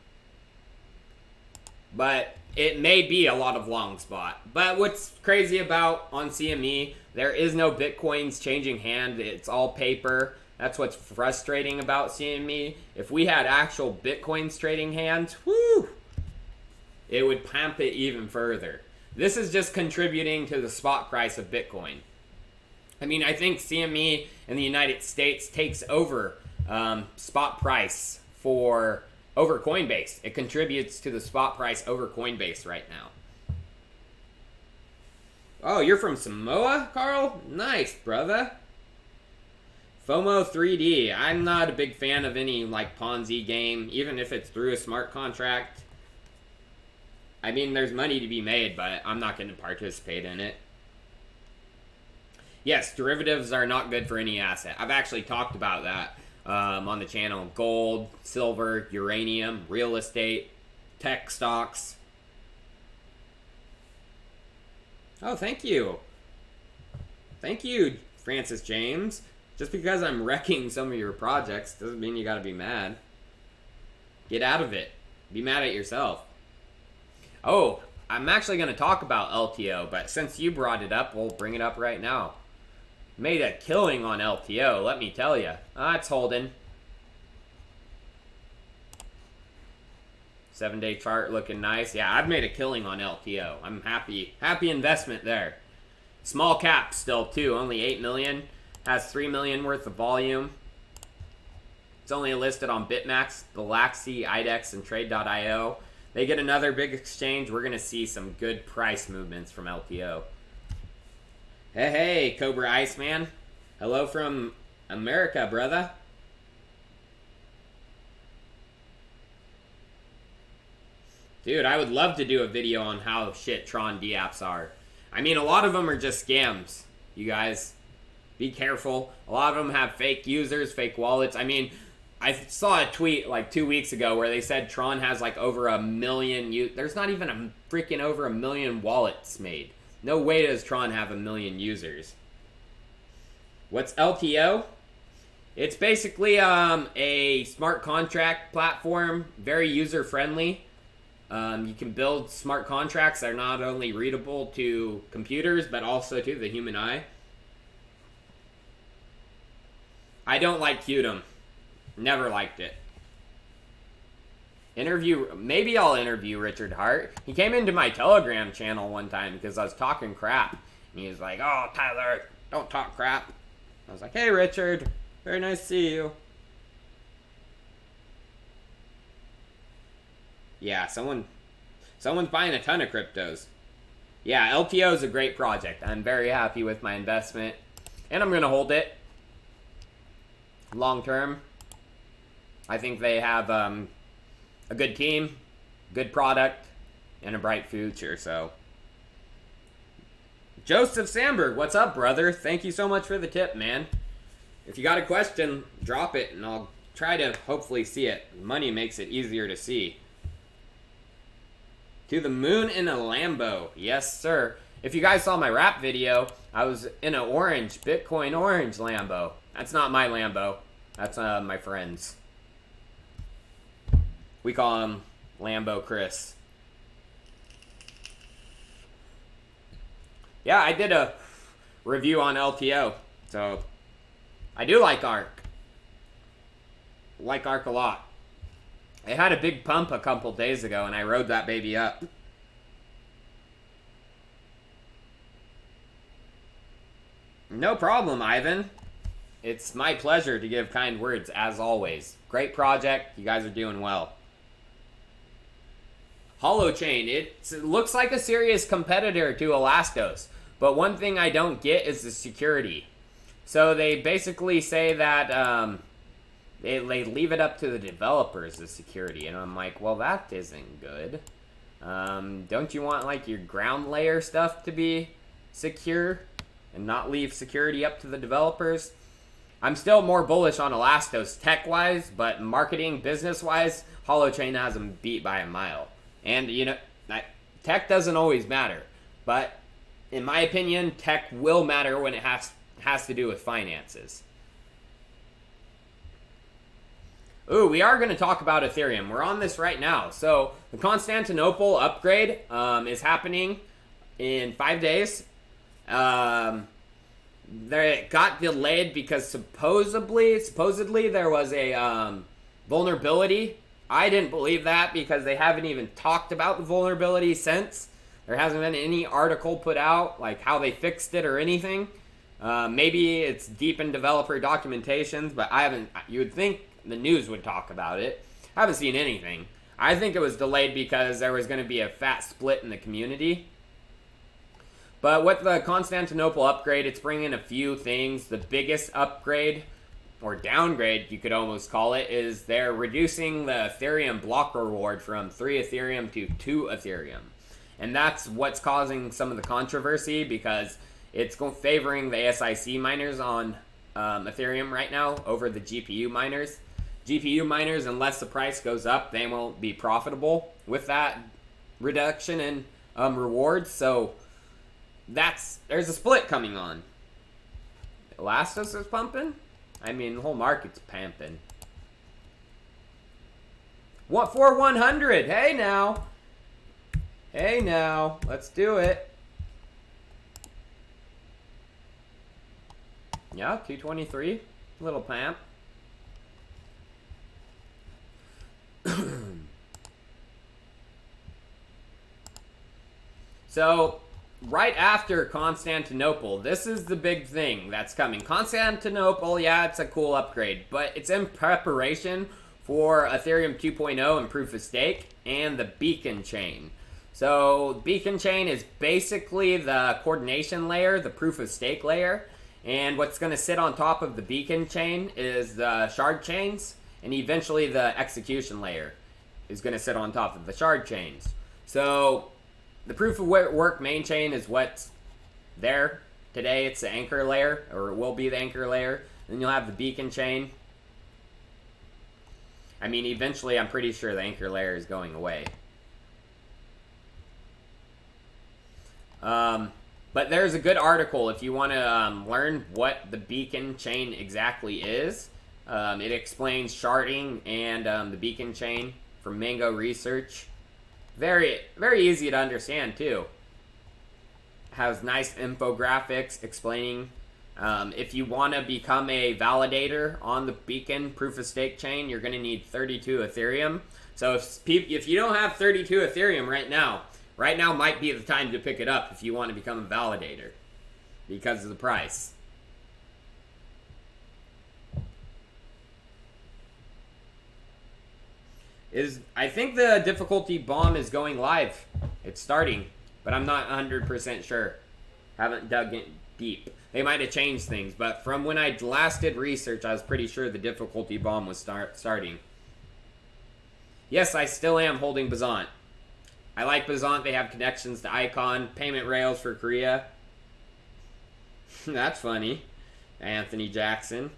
But it may be a lot of long spot. But what's crazy about on CME, there is no Bitcoins changing hand. It's all paper. That's what's frustrating about CME. If we had actual Bitcoins trading hands, whoo, it would pump it even further. This is just contributing to the spot price of Bitcoin. I mean, I think CME in the United States takes over spot price over Coinbase. It contributes to the spot price over Coinbase right now. Oh, you're from Samoa, Carl? Nice, brother. FOMO 3D. I'm not a big fan of any like Ponzi game, even if it's through a smart contract. I mean, there's money to be made, but I'm not going to participate in it. Yes, derivatives are not good for any asset. I've actually talked about that on the channel. Gold, silver, uranium, real estate, tech stocks. Oh, thank you. Thank you, Francis James. Just because I'm wrecking some of your projects doesn't mean you gotta be mad. Get out of it. Be mad at yourself. Oh, I'm actually gonna talk about LTO, but since you brought it up, we'll bring it up right now. Made a killing on LTO, let me tell you. It's holding. 7-day chart looking nice. Yeah, I've made a killing on LTO. I'm happy. Happy investment there. Small cap still too, only 8 million. Has 3 million worth of volume. It's only listed on BitMax, Galaxy, IDEX, and Trade.io. They get another big exchange. We're going to see some good price movements from LTO. Hey, Cobra Iceman. Hello from America, brother. Dude, I would love to do a video on how shit Tron dApps are. I mean, a lot of them are just scams, you guys. Be careful. A lot of them have fake users, fake wallets. I mean, I saw a tweet like 2 weeks ago where they said Tron has like over 1 million. There's not even a freaking over 1 million wallets made. No way does Tron have 1 million users. What's LTO? It's basically a smart contract platform, very user friendly. You can build smart contracts that are not only readable to computers but also to the human eye. I don't like Qtum. Never liked it. Maybe I'll interview Richard Hart. He came into my Telegram channel one time because I was talking crap. And he was like, oh, Tyler, don't talk crap. I was like, hey, Richard, very nice to see you. Yeah, someone's buying a ton of cryptos. Yeah, LTO is a great project. I'm very happy with my investment. And I'm going to hold it. Long term. I think they have a good team, good product, and a bright future. So, Joseph Samberg, what's up, brother? Thank you so much for the tip, man. If you got a question, drop it, and I'll try to hopefully see it. Money makes it easier to see. To the moon in a Lambo. Yes, sir. If you guys saw my rap video, I was in an orange, Bitcoin orange Lambo. That's not my Lambo. That's my friend's. We call him Lambo Chris. Yeah, I did a review on LTO. So, I do like ARK. Like ARK a lot. It had a big pump a couple days ago, and I rode that baby up. No problem, Ivan. It's my pleasure to give kind words, as always. Great project. You guys are doing well. Holochain. It looks like a serious competitor to Elastos. But one thing I don't get is the security. So they basically say that they leave it up to the developers, the security. And I'm like, well, that isn't good. Don't you want like your ground layer stuff to be secure and not leave security up to the developers? I'm still more bullish on Elastos tech-wise, but marketing, business-wise, Holochain has them beat by a mile. And, you know, tech doesn't always matter. But in my opinion, tech will matter when it has to do with finances. Ooh, we are going to talk about Ethereum. We're on this right now. So the Constantinople upgrade is happening in 5 days. They got delayed because supposedly there was a vulnerability. I didn't believe that because they haven't even talked about the vulnerability since. There hasn't been any article put out, like how they fixed it or anything. Maybe it's deep in developer documentations, but I haven't. You would think the news would talk about it. I haven't seen anything. I think it was delayed because there was going to be a fat split in the community. But with the Constantinople upgrade, it's bringing a few things. The biggest upgrade, or downgrade, you could almost call it, is they're reducing the Ethereum block reward from 3 Ethereum to 2 Ethereum. And that's what's causing some of the controversy because it's favoring the ASIC miners on Ethereum right now over the GPU miners. GPU miners, unless the price goes up, they won't be profitable with that reduction in rewards. So there's a split coming on. Elastos is pumping. I mean, the whole market's pumping. What for 100? Hey now. Hey now. Let's do it. Yeah, 223. Little pamp. So, right after Constantinople, this is the big thing that's coming. Constantinople, yeah, it's a cool upgrade, but it's in preparation for Ethereum 2.0 and Proof of Stake and the Beacon Chain. So, Beacon Chain is basically the coordination layer, the Proof of Stake layer, and what's going to sit on top of the Beacon Chain is the shard chains, and eventually the execution layer is going to sit on top of the shard chains. So, the proof of work main chain is what's there today. It's the anchor layer, or it will be the anchor layer. Then you'll have the beacon chain. I mean, eventually, I'm pretty sure the anchor layer is going away. But there's a good article if you want to learn what the beacon chain exactly is. It explains sharding and the beacon chain from Mango Research. Very, very easy to understand, too. Has nice infographics explaining if you want to become a validator on the Beacon Proof of Stake chain, you're going to need 32 Ethereum. So if you don't have 32 Ethereum right now might be the time to pick it up if you want to become a validator because of the price. I think the difficulty bomb is going live. It's starting, but I'm not 100% sure. Haven't dug in deep. They might have changed things, but from when I last did research, I was pretty sure the difficulty bomb was starting. Yes, I still am holding Bazant. I like Bazant. They have connections to Icon, payment rails for Korea. That's funny. Anthony Jackson.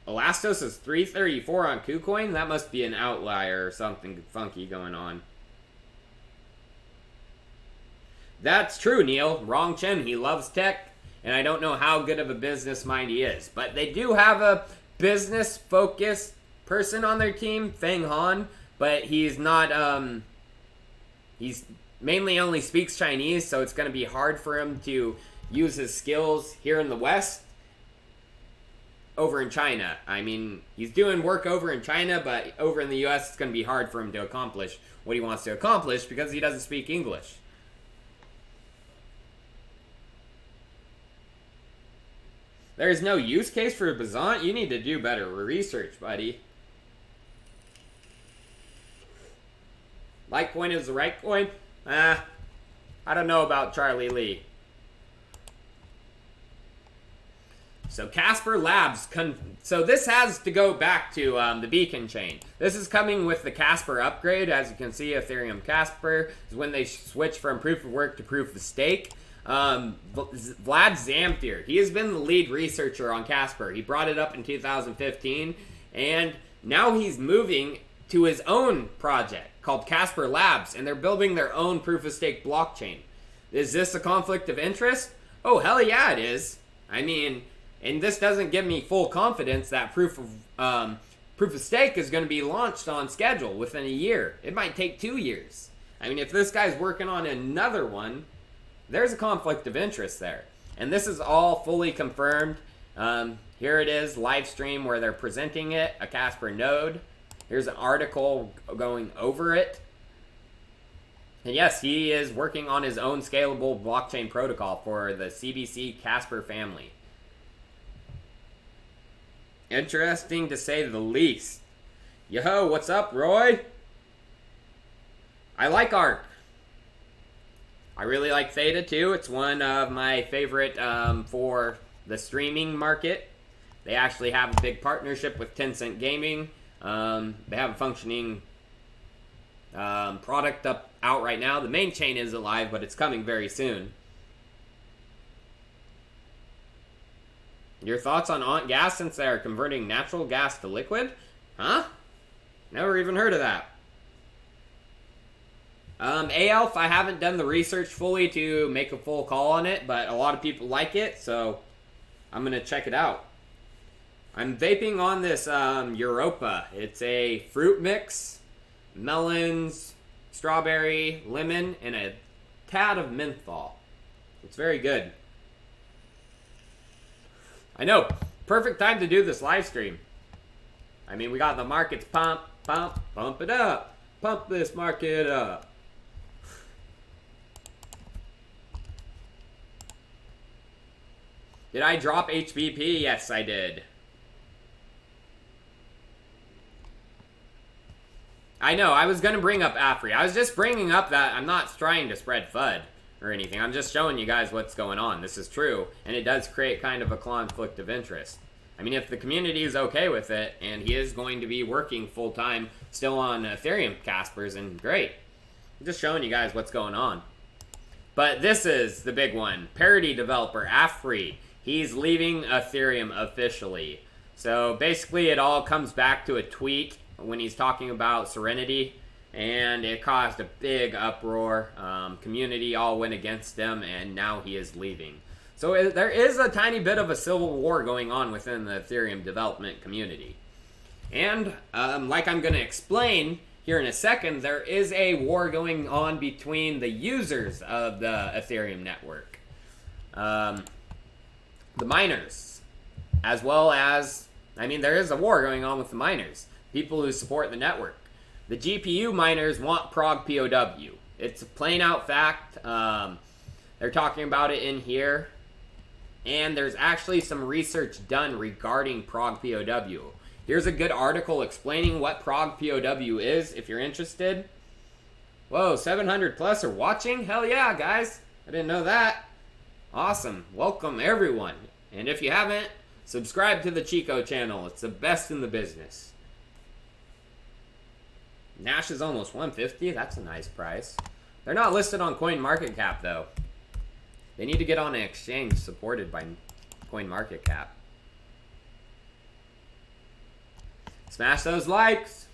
Elastos is 334 on KuCoin? That must be an outlier or something funky going on. That's true, Neil. Wrong Chen, he loves tech, and I don't know how good of a business mind he is. But they do have a business-focused person on their team, Feng Han, but he's not, he's mainly only speaks Chinese, so it's going to be hard for him to use his skills here in the West. Over in China. I mean, he's doing work over in China, but over in the US, it's going to be hard for him to accomplish what he wants to accomplish because he doesn't speak English. There's no use case for Bazant? You need to do better research, buddy. Litecoin is the right coin? I don't know about Charlie Lee. So Casper Labs, so this has to go back to the Beacon chain. This is coming with the Casper upgrade. As you can see, Ethereum Casper is when they switch from proof of work to proof of stake. Vlad Zamfir, he has been the lead researcher on Casper. He brought it up in 2015, and now he's moving to his own project called Casper Labs, and they're building their own proof of stake blockchain. Is this a conflict of interest? Oh, hell yeah, it is. I mean, and this doesn't give me full confidence that proof of stake is going to be launched on schedule within a year. It might take 2 years. I mean, if this guy's working on another one, there's a conflict of interest there. And this is all fully confirmed. Here it is, live stream where they're presenting it, a Casper node. Here's an article going over it. And yes, he is working on his own scalable blockchain protocol for the CBC Casper family. Interesting to say the least. Yo, what's up, Roy? I like ARK. I really like Theta too. It's one of my favorite for the streaming market. They actually have a big partnership with Tencent Gaming. They have a functioning product out right now. The main chain isn't live, but it's coming very soon. Your thoughts on Aunt Gas since they are converting natural gas to liquid? Huh? Never even heard of that. ALF, I haven't done the research fully to make a full call on it, but a lot of people like it, so I'm going to check it out. I'm vaping on this Europa. It's a fruit mix, melons, strawberry, lemon, and a tad of menthol. It's very good. I know, perfect time to do this live stream. I mean, we got the markets pump it up. Pump this market up. Did I drop HBP? Yes, I did. I know, I was going to bring up Afri. I was just bringing up that I'm not trying to spread FUD or anything. I'm just showing you guys what's going on. This is true, and it does create kind of a conflict of interest. I mean, if the community is okay with it, and he is going to be working full-time still on Ethereum Caspers, and great. I'm just showing you guys what's going on. But this is the big one. Parody developer Afri. He's leaving Ethereum officially. So basically it all comes back to a tweet when he's talking about Serenity, and it caused a big uproar. Community all went against him, and now he is leaving. So there is a tiny bit of a civil war going on within the Ethereum development community. And like I'm going to explain here in a second, there is a war going on between the users of the Ethereum network. The miners, as well as, I mean, there is a war going on with the miners, people who support the network. The GPU miners want Prog POW. It's a plain out fact. They're talking about it in here. And there's actually some research done regarding Prog POW. Here's a good article explaining what Prog POW is, if you're interested. Whoa, 700 plus are watching? Hell yeah, guys. I didn't know that. Awesome. Welcome, everyone. And if you haven't, subscribe to the Chico channel. It's the best in the business. Nash is almost 150. That's a nice price. They're not listed on CoinMarketCap, though. They need to get on an exchange supported by CoinMarketCap. Smash those likes.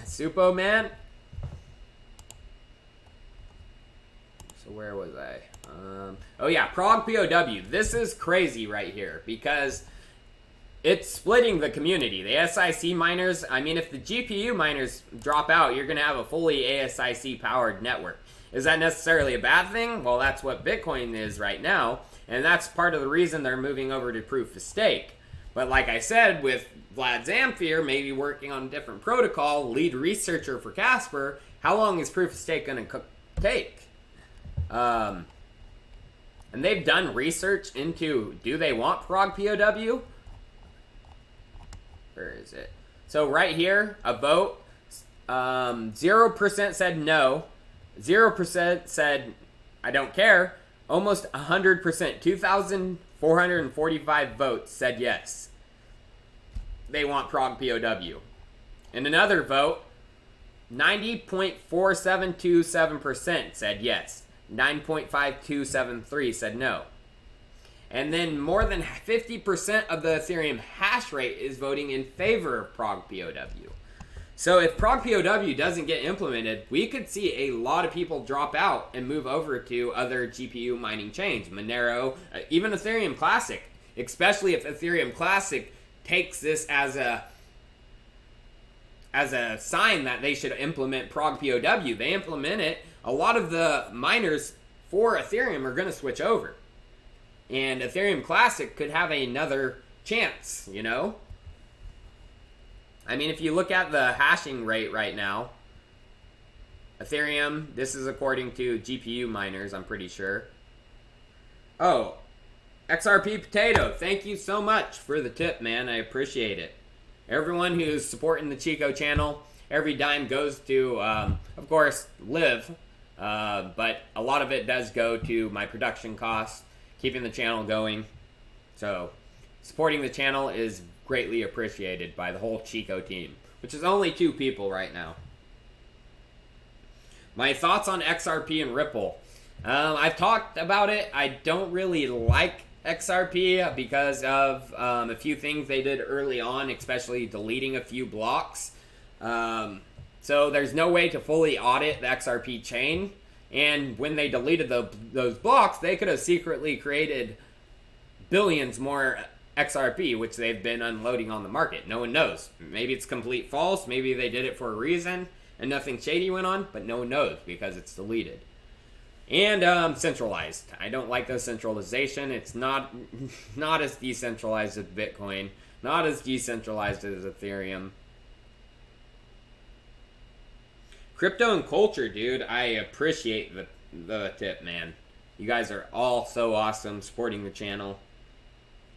Supo, man. So where was I? Oh yeah, Prog POW. This is crazy right here because it's splitting the community. The ASIC miners, I mean, if the GPU miners drop out, you're going to have a fully ASIC powered network. Is that necessarily a bad thing? Well, that's what Bitcoin is right now, and that's part of the reason they're moving over to proof of stake. But like I said, with Vlad Zamfir maybe working on a different protocol, lead researcher for Casper, how long is proof of stake going to take? And they've done research into, do they want Prog POW? Where is it? So right here, a vote, 0% said no, 0% said I don't care, almost 100%, 2,445 votes said yes. They want Prog POW. And another vote, 90.4727% said yes. 9.5273 said no. And then more than 50% of the Ethereum hash rate is voting in favor of Prog POW. So if Prog POW doesn't get implemented, we could see a lot of people drop out and move over to other GPU mining chains, Monero, even Ethereum Classic, especially if Ethereum Classic takes this as a sign that they should implement Prog POW. They implement it, a lot of the miners for Ethereum are going to switch over. And Ethereum Classic could have another chance, you know? I mean, if you look at the hashing rate right now, Ethereum, this is according to GPU miners, I'm pretty sure. Oh, XRP Potato, thank you so much for the tip, man. I appreciate it. Everyone who's supporting the Chico channel, every dime goes to, of course, Live, but a lot of it does go to my production costs, keeping the channel going. So, supporting the channel is greatly appreciated by the whole Chico team, which is only 2 people right now. My thoughts on XRP and Ripple. I've talked about it. I don't really like XRP because of a few things they did early on, especially deleting a few blocks. So there's no way to fully audit the XRP chain. And when they deleted those blocks, they could have secretly created billions more XRP, which they've been unloading on the market. No one knows. Maybe it's complete false. Maybe they did it for a reason and nothing shady went on, but no one knows because it's deleted. And centralized. I don't like the centralization. It's not as decentralized as Bitcoin, not as decentralized as Ethereum. Crypto and culture, dude. I appreciate the tip, man. You guys are all so awesome supporting the channel.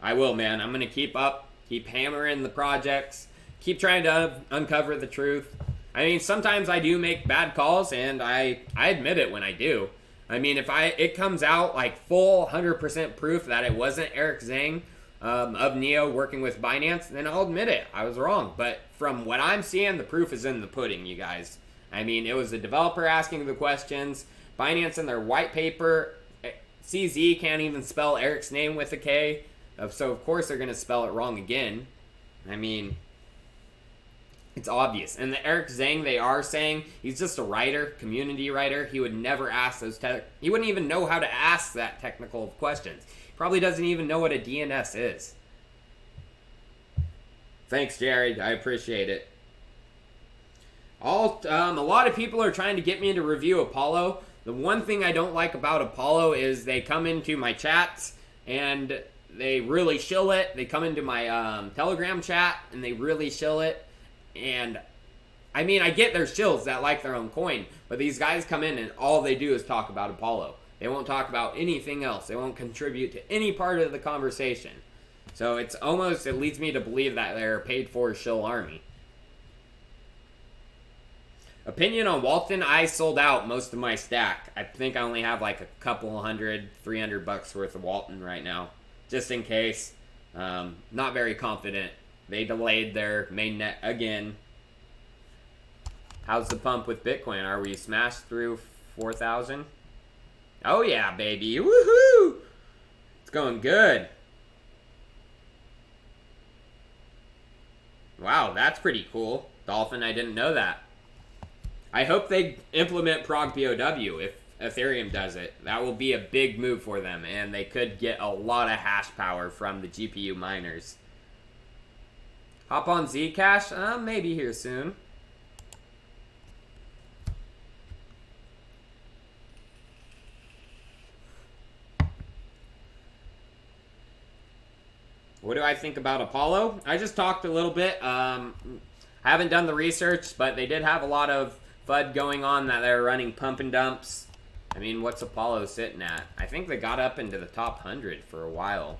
I will, man. I'm going to keep hammering the projects, keep trying to uncover the truth. I mean, sometimes I do make bad calls, and I admit it when I do. I mean, if it comes out like full 100% proof that it wasn't Eric Zhang of Neo working with Binance, then I'll admit it. I was wrong. But from what I'm seeing, the proof is in the pudding, you guys. I mean, it was the developer asking the questions. Binance in their white paper, CZ can't even spell Eric's name with a K. So, of course, they're going to spell it wrong again. I mean, it's obvious. And the Eric Zhang, they are saying he's just a writer, community writer. He would never ask those he wouldn't even know how to ask that technical questions. He probably doesn't even know what a DNS is. Thanks, Jared. I appreciate it. A lot of people are trying to get me to review Apollo. The one thing I don't like about Apollo is they come into my chats and they really shill it. They come into my Telegram chat and they really shill it. And I mean, I get there's shills that like their own coin, but these guys come in and all they do is talk about Apollo. They won't talk about anything else. They won't contribute to any part of the conversation. So it leads me to believe that they're a paid for shill army. Opinion on Walton, I sold out most of my stack. I think I only have like a couple $300 worth of Walton right now. Just in case. Not very confident. They delayed their mainnet again. How's the pump with Bitcoin? Are we smashed through 4,000? Oh yeah, baby. Woohoo! It's going good. Wow, that's pretty cool. Dolphin, I didn't know that. I hope they implement Prog POW if Ethereum does it. That will be a big move for them, and they could get a lot of hash power from the GPU miners. Hop on Zcash? Maybe here soon. What do I think about Apollo? I just talked a little bit. I haven't done the research, but they did have a lot of FUD going on that they're running pump and dumps. I mean, what's Apollo sitting at? I think they got up into the top 100 for a while.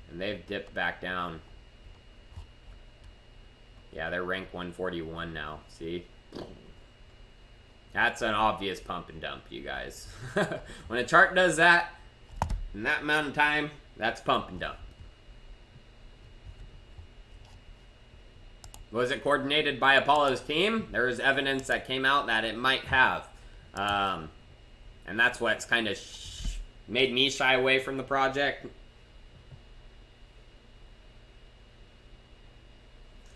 And they've dipped back down. Yeah, they're rank 141 now. See? That's an obvious pump and dump, you guys. When a chart does that, in that amount of time, that's pump and dump. Was it coordinated by Apollo's team? There was evidence that came out that it might have. And that's what's kind of made me shy away from the project.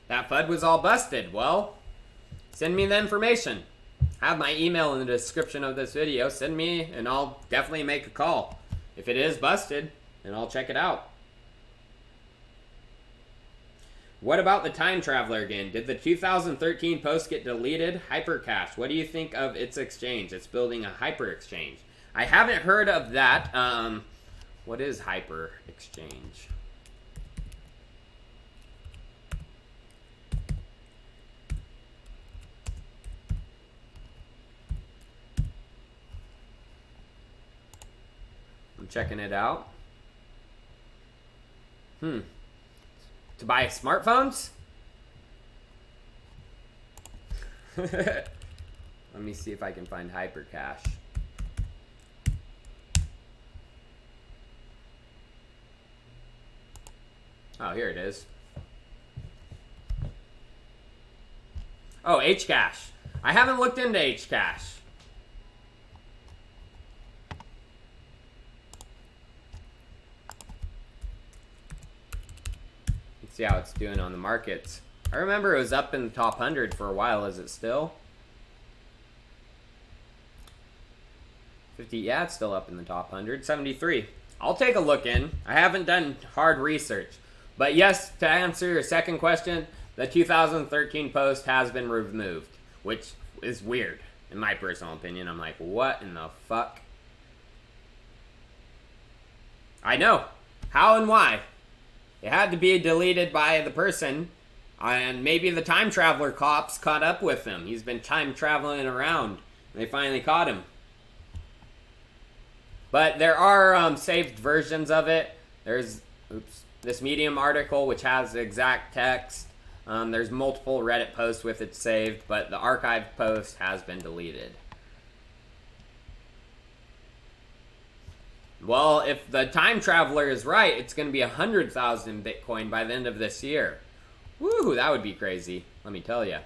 That FUD was all busted. Well, send me the information. I have my email in the description of this video. Send me, and I'll definitely make a call. If it is busted, then I'll check it out. What about the time traveler again? Did the 2013 post get deleted? Hypercash. What do you think of its exchange? It's building a hyper exchange. I haven't heard of that. What is hyper exchange? I'm checking it out. To buy smartphones? Let me see if I can find Hypercash. Oh, here it is. Oh, Hcash. I haven't looked into Hcash. See how it's doing on the markets. I remember it was up in the top 100 for a while. Is it still? 50, yeah, it's still up in the top 100. 73. I'll take a look in. I haven't done hard research. But yes, to answer your second question, the 2013 post has been removed, which is weird, in my personal opinion. I'm like, what in the fuck? I know. How and why? It had to be deleted by the person, and maybe the time traveler cops caught up with him. He's been time traveling around, and they finally caught him. But there are saved versions of it. There's this Medium article, which has the exact text. There's multiple Reddit posts with it saved, but the archived post has been deleted. Well, if the time traveler is right, it's going to be 100,000 Bitcoin by the end of this year. Woo, that would be crazy. Let me tell you.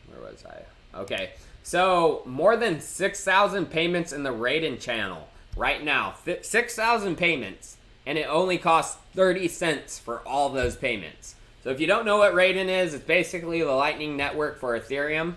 Where was I? Okay, so more than 6,000 payments in the Raiden channel right now. 6,000 payments, and it only costs 30 cents for all those payments. So if you don't know what Raiden is, it's basically the Lightning Network for Ethereum.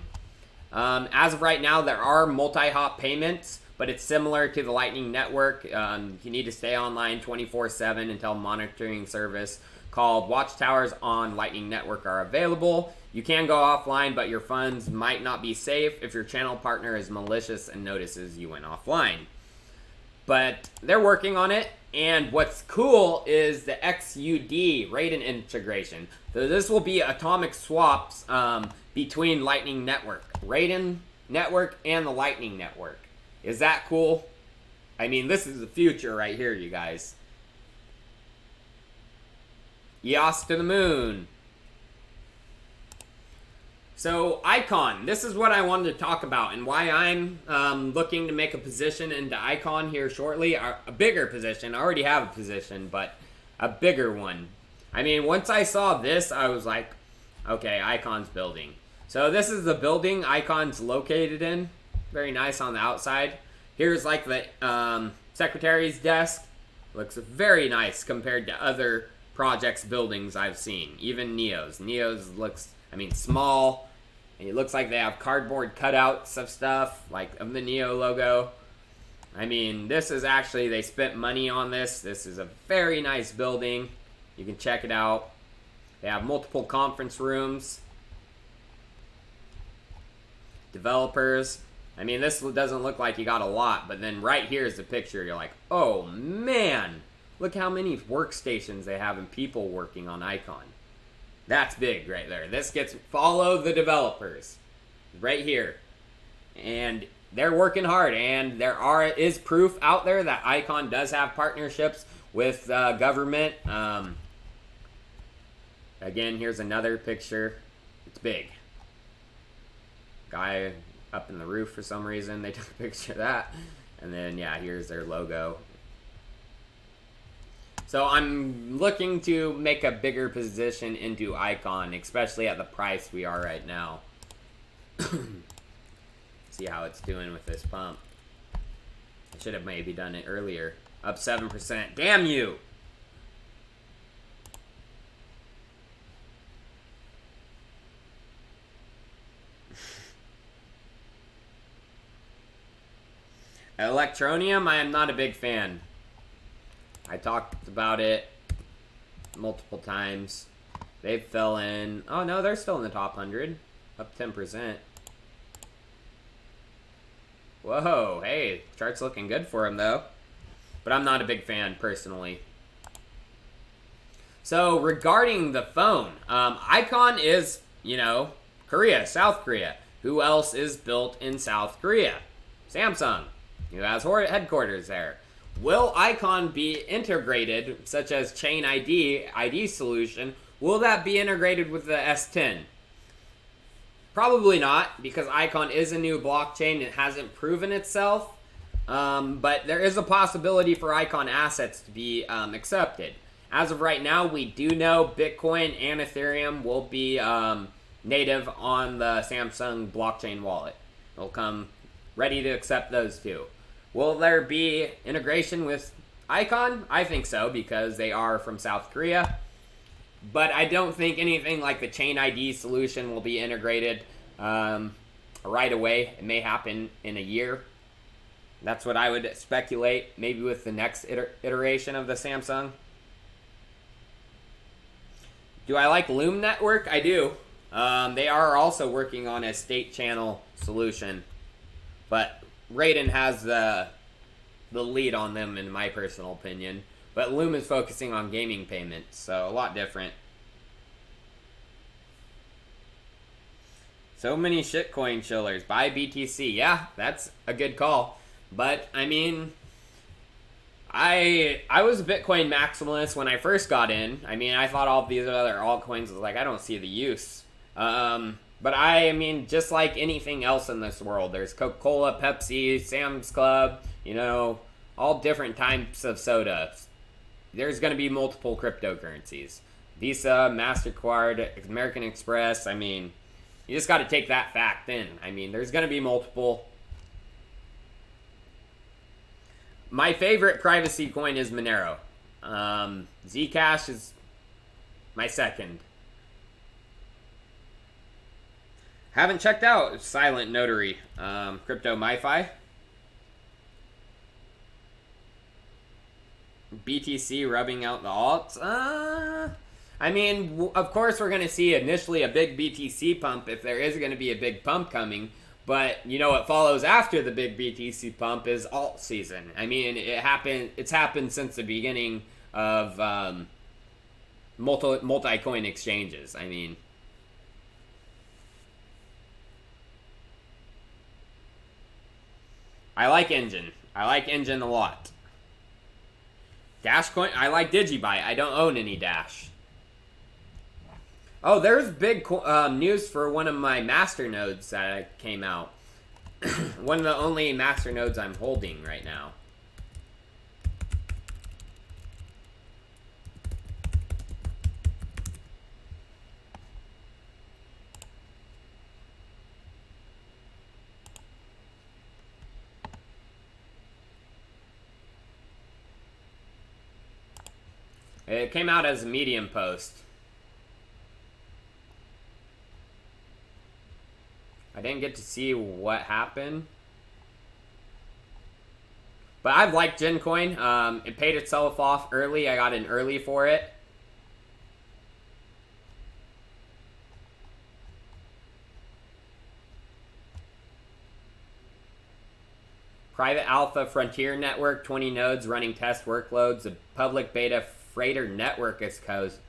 As of right now, there are multi-hop payments, but it's similar to the Lightning Network. You need to stay online 24/7 until monitoring service called Watchtowers on Lightning Network are available. You can go offline, but your funds might not be safe if your channel partner is malicious and notices you went offline. But they're working on it, and what's cool is the XUD Raiden integration. So this will be atomic swaps between Lightning Network, Raiden Network, and the Lightning Network. Is that cool? I mean, this is the future right here, you guys. Yas to the moon. So, Icon. This is what I wanted to talk about and why I'm looking to make a position into Icon here shortly. A bigger position. I already have a position, but a bigger one. I mean, once I saw this, I was like, okay, Icon's building. So this is the building Icon's located in. Very nice on the outside. Here's like the secretary's desk. Looks very nice compared to other projects buildings I've seen. Even Neo's. Neo's looks, I mean, small. And it looks like they have cardboard cutouts of stuff, like of the Neo logo. I mean, this is actually, they spent money on this. This is a very nice building. You can check it out. They have multiple conference rooms. Developers. I mean, this doesn't look like you got a lot, but then right here is the picture. You're like, oh man, look how many workstations they have and people working on Icon. That's big right there. This gets, follow the developers right here. And they're working hard, and there is proof out there that Icon does have partnerships with government. Again, here's another picture. It's big. Guy up in the roof for some reason. They took a picture of that. And then, yeah, here's their logo. So I'm looking to make a bigger position into Icon, especially at the price we are right now. See how it's doing with this pump. I should have maybe done it earlier. Up 7%. Damn you! Electronium, I am not a big fan. I talked about it multiple times. They fell in. Oh no, they're still in the top 100. Up 10%. Whoa, hey, chart's looking good for him though. But I'm not a big fan personally. So regarding the phone, Icon is, you know, Korea, South Korea. Who else is built in South Korea? Samsung, who has headquarters there. Will Icon be integrated, such as Chain ID solution? Will that be integrated with the S10? Probably not, because Icon is a new blockchain. It hasn't proven itself. But there is a possibility for Icon assets to be accepted. As of right now, we do know Bitcoin and Ethereum will be native on the Samsung blockchain wallet. It'll come ready to accept those two. Will there be integration with Icon? I think so, because they are from South Korea. But I don't think anything like the Chain ID solution will be integrated right away. It may happen in a year. That's what I would speculate, maybe with the next iteration of the Samsung. Do I like Loom Network? I do. They are also working on a state channel solution. But Raiden has the lead on them, in my personal opinion. But Loom is focusing on gaming payments, so a lot different. So many shitcoin chillers. Buy BTC. Yeah, that's a good call. But, I mean, I was a Bitcoin maximalist when I first got in. I mean, I thought all these other altcoins was like, I don't see the use. But I mean, just like anything else in this world, there's Coca-Cola, Pepsi, Sam's Club, you know, all different types of soda. There's going to be multiple cryptocurrencies. Visa, MasterCard, American Express. I mean, you just got to take that fact in. I mean, there's going to be multiple. My favorite privacy coin is Monero. Zcash is my second. Haven't checked out Silent Notary. Crypto MiFi. BTC rubbing out the alts. I mean, of course we're going to see initially a big BTC pump if there is going to be a big pump coming. But, you know, what follows after the big BTC pump is alt season. I mean, it's happened since the beginning of multi-coin exchanges. I mean, I like Engine. I like Engine a lot. Dashcoin, I like Digibyte. I don't own any Dash. Oh, there's big news for one of my master nodes that came out. One of the only master nodes I'm holding right now. It came out as a Medium post. I didn't get to see what happened. But I've liked Gencoin. It paid itself off early. I got in early for it. Private Alpha Frontier Network, 20 nodes running test workloads. The public beta Freighter Network is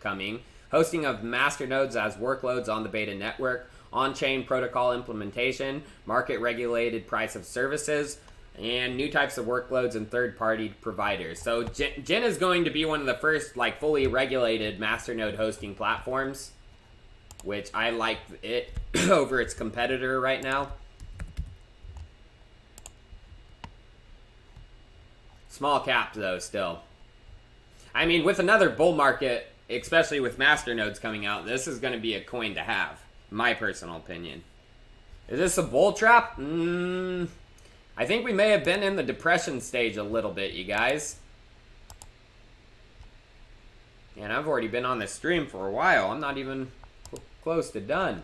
coming. Hosting of master nodes as workloads on the beta network. On-chain protocol implementation. Market-regulated price of services. And new types of workloads and third-party providers. So Gen is going to be one of the first like fully regulated masternode hosting platforms, which I like it over its competitor right now. Small cap though still. I mean, with another bull market, especially with masternodes coming out, this is going to be a coin to have, in my personal opinion. Is this a bull trap? I think we may have been in the depression stage a little bit, you guys. And I've already been on this stream for a while. I'm not even close to done.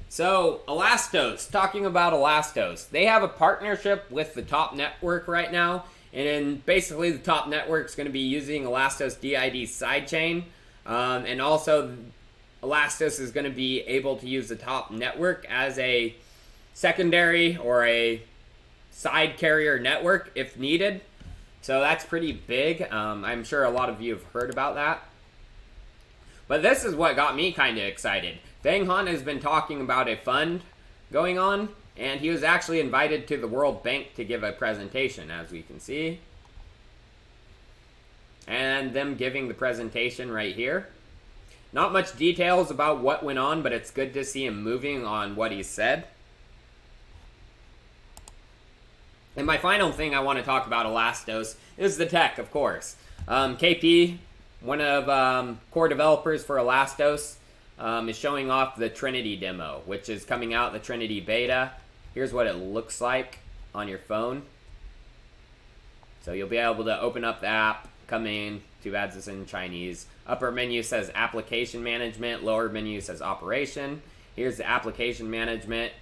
So, Elastos, talking about Elastos, they have a partnership with the top network right now, and basically the top network is going to be using Elastos DID sidechain, and also Elastos is going to be able to use the top network as a secondary or a side carrier network if needed. So that's pretty big. I'm sure a lot of you have heard about that. But this is what got me kind of excited. Feng Han has been talking about a fund going on, and he was actually invited to the World Bank to give a presentation, as we can see. And them giving the presentation right here. Not much details about what went on, but it's good to see him moving on what he said. And my final thing I want to talk about Elastos is the tech, of course. KP, one of core developers for Elastos, is showing off the Trinity demo, which is coming out, the Trinity beta. Here's what it looks like on your phone. So you'll be able to open up the app, come in, too bad it's in Chinese. Upper menu says application management, lower menu says operation. Here's the application management.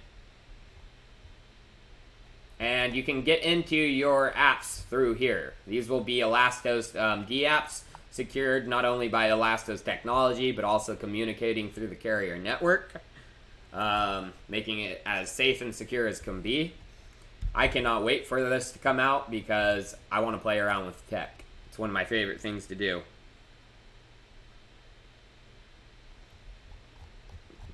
And you can get into your apps through here. These will be Elastos D apps, secured not only by Elastos technology, but also communicating through the carrier network, making it as safe and secure as can be. I cannot wait for this to come out because I want to play around with tech. It's one of my favorite things to do.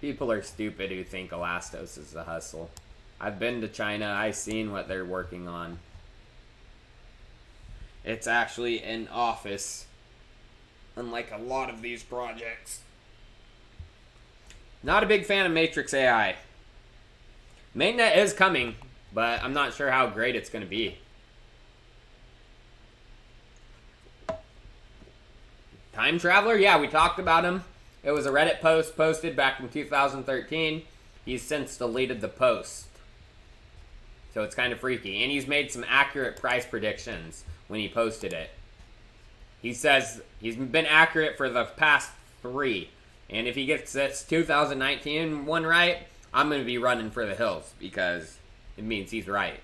People are stupid who think Elastos is a hustle. I've been to China. I've seen what they're working on. It's actually an office, unlike a lot of these projects. Not a big fan of Matrix AI. Mainnet is coming, but I'm not sure how great it's going to be. Time Traveler? Yeah, we talked about him. It was a Reddit post posted back in 2013. He's since deleted the post. So it's kind of freaky. And he's made some accurate price predictions when he posted it. He says he's been accurate for the past 3. And if he gets this 2019 one right, I'm going to be running for the hills because it means he's right.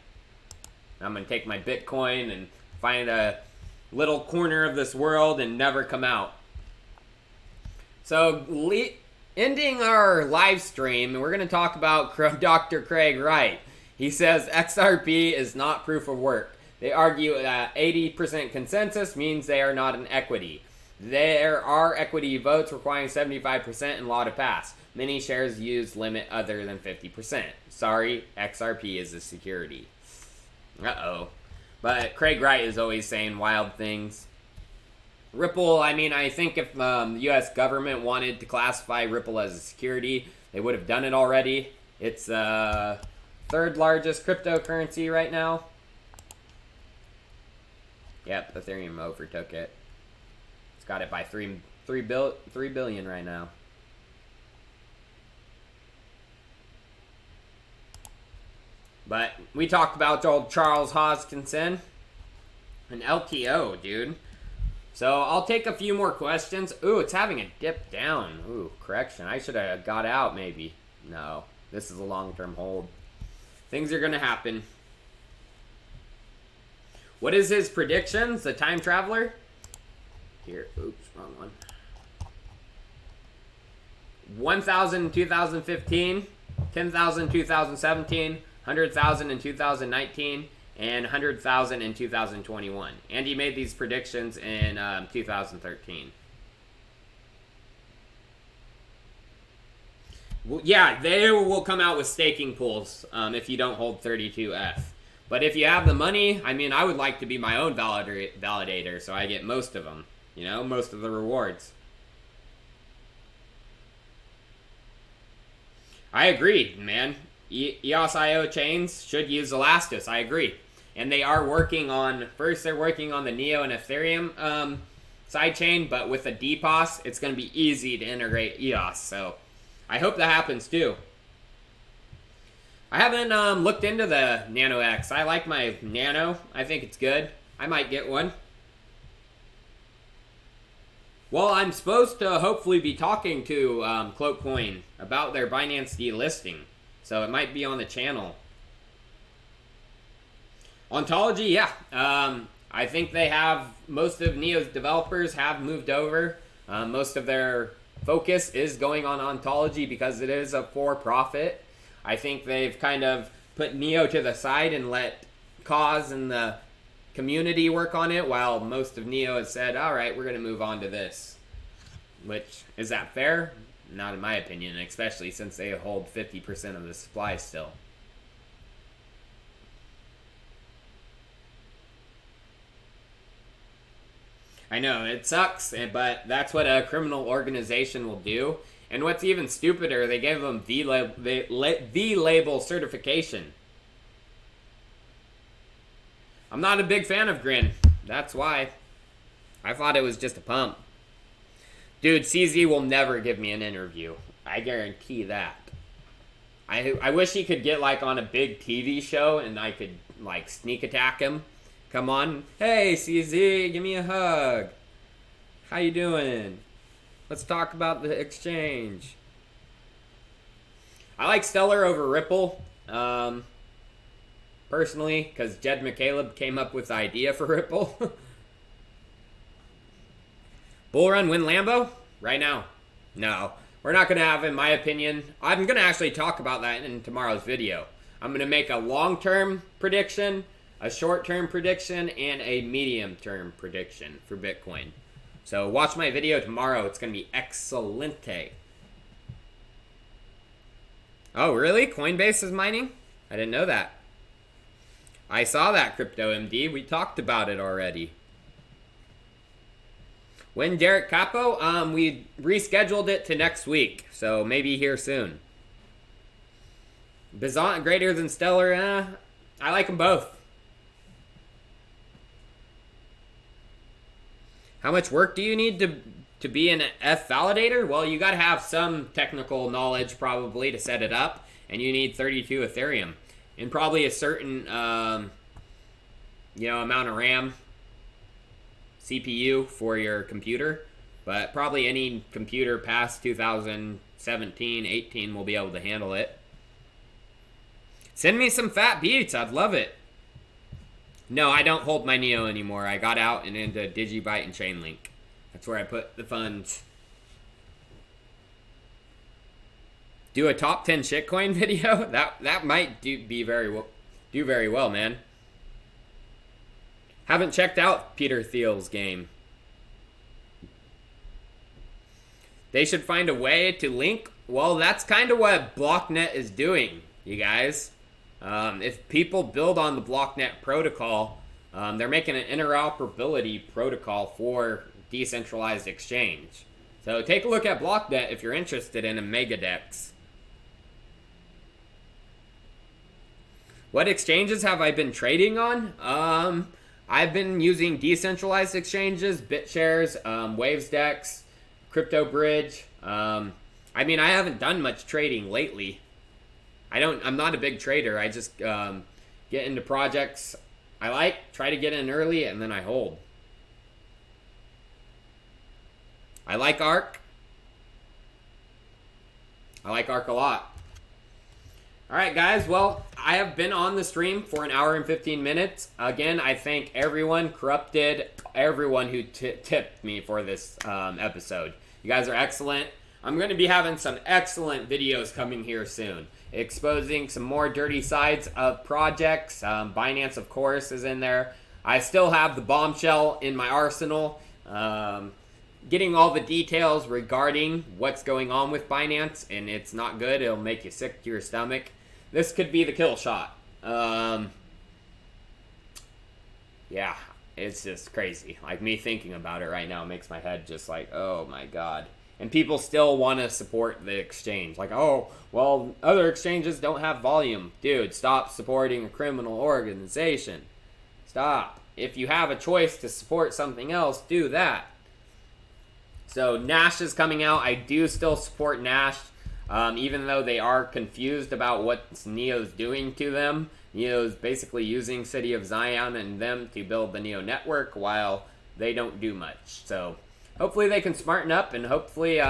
I'm going to take my Bitcoin and find a little corner of this world and never come out. So, ending our live stream, we're going to talk about Dr. Craig Wright. He says XRP is not proof of work. They argue that 80% consensus means they are not an equity. There are equity votes requiring 75% in law to pass. Many shares use limit other than 50%. Sorry, XRP is a security. Uh-oh. But Craig Wright is always saying wild things. Ripple, I mean, I think if the U.S. government wanted to classify Ripple as a security, they would have done it already. It's third largest cryptocurrency right now. Yep, Ethereum overtook it. It's got it by 3 billion right now. But we talked about old Charles Hoskinson. An LTO, dude. So I'll take a few more questions. Ooh, it's having a dip down. Ooh, correction. I should have got out maybe. No, this is a long-term hold. Things are going to happen. What is his predictions? The Time Traveler? Here. Oops, wrong one. 1,000 in 2015, 10,000 in 2017, 100,000 in 2019, and 100,000 in 2021. And he made these predictions in 2013. Well, yeah, they will come out with staking pools if you don't hold 32F. But if you have the money, I mean, I would like to be my own validator, so I get most of them. You know, most of the rewards. I agree, man. EOS.io chains should use Elastos. I agree. And they are working on, first they're working on the Neo and Ethereum sidechain, but with a DPoS, it's going to be easy to integrate EOS. So I hope that happens too. I haven't looked into the Nano X. I like my Nano. I think it's good. I might get one. Well, I'm supposed to hopefully be talking to Cloakcoin about their Binance delisting, so it might be on the channel. Ontology, yeah. I think they have, most of Neo's developers have moved over. Most of their focus is going on Ontology because it is a for-profit. I think they've kind of put Neo to the side and let Cause and the community work on it, while most of Neo has said, all right, we're going to move on to this. Which, is that fair? Not in my opinion, especially since they hold 50% of the supply still. I know, it sucks, but that's what a criminal organization will do. And what's even stupider, they gave them V-label certification. I'm not a big fan of Grin. That's why. I thought it was just a pump. Dude, CZ will never give me an interview. I guarantee that. I wish he could get, like, on a big TV show and I could, like, sneak attack him. Come on. Hey, CZ, give me a hug. How you doing? Let's talk about the exchange. I like Stellar over Ripple, personally, because Jed McCaleb came up with the idea for Ripple. Bull Run win Lambo? Right now. No. We're not going to have, in my opinion, I'm going to actually talk about that in tomorrow's video. I'm going to make a long-term prediction, a short-term prediction, and a medium-term prediction for Bitcoin. So watch my video tomorrow. It's going to be excelente. Oh, really? Coinbase is mining? I didn't know that. I saw that, Crypto MD. We talked about it already. When Derek Capo? We rescheduled it to next week, so maybe here soon. Bizant greater than Stellar? I like them both. How much work do you need to be an F validator? Well, you got to have some technical knowledge probably to set it up, and you need 32 Ethereum and probably a certain amount of RAM, CPU for your computer. But probably any computer past 2017, 18 will be able to handle it. Send me some fat beats. I'd love it. No, I don't hold my Neo anymore. I got out and into Digibyte and Chainlink. That's where I put the funds. Do a top 10 shitcoin video? That might do very well, man. Haven't checked out Peter Thiel's game. They should find a way to link. Well, that's kind of what BlockNet is doing, you guys. If people build on the BlockNet protocol, they're making an interoperability protocol for decentralized exchange. So take a look at BlockNet if you're interested in a megadex. What exchanges have I been trading on? I've been using decentralized exchanges, BitShares, WavesDex, CryptoBridge. I mean, I haven't done much trading lately. I'm not a big trader. I just get into projects I like, try to get in early, and then I hold. I like ARK. I like ARK a lot. Alright guys, well, I have been on the stream for an hour and 15 minutes. Again, I thank everyone who tipped me for this episode. You guys are excellent. I'm going to be having some excellent videos coming here soon, exposing some more dirty sides of projects. Binance, of course, is in there. I still have the bombshell in my arsenal. Getting all the details regarding what's going on with Binance, and it's not good. It'll make you sick to your stomach. This could be the kill shot. Yeah, it's just crazy. Like, me thinking about it right now makes my head just like, oh my god. And people still want to support the exchange. Like, oh, well, other exchanges don't have volume. Dude, stop supporting a criminal organization. Stop. If you have a choice to support something else, do that. So, Nash is coming out. I do still support Nash. Even though they are confused about what Neo's doing to them. Neo's basically using City of Zion and them to build the Neo network while they don't do much. So, hopefully they can smarten up and hopefully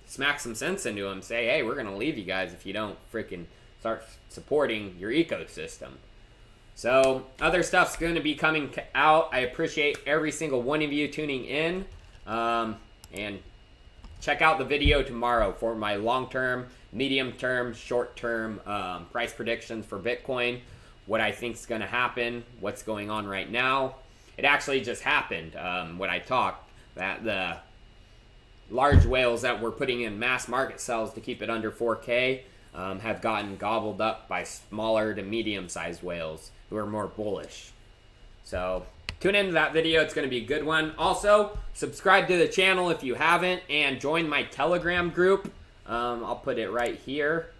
smack some sense into them. Say, hey, we're gonna leave you guys if you don't freaking start supporting your ecosystem. So other stuff's going to be coming out. I appreciate every single one of you tuning in. And check out the video tomorrow for my long-term, medium-term, short-term price predictions for Bitcoin. What I think is going to happen, what's going on right now. It actually just happened when I talked that the large whales that were putting in mass market sells to keep it under 4K have gotten gobbled up by smaller to medium-sized whales who are more bullish. So tune into that video. It's going to be a good one. Also, subscribe to the channel if you haven't and join my Telegram group. I'll put it right here.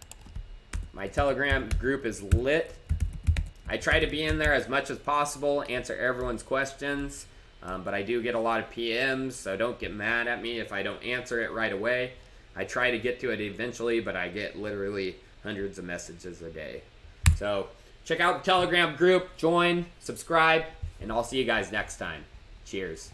My Telegram group is lit. I try to be in there as much as possible, answer everyone's questions, but I do get a lot of PMs, so don't get mad at me if I don't answer it right away. I try to get to it eventually, but I get literally hundreds of messages a day. So check out the Telegram group, join, subscribe, and I'll see you guys next time. Cheers.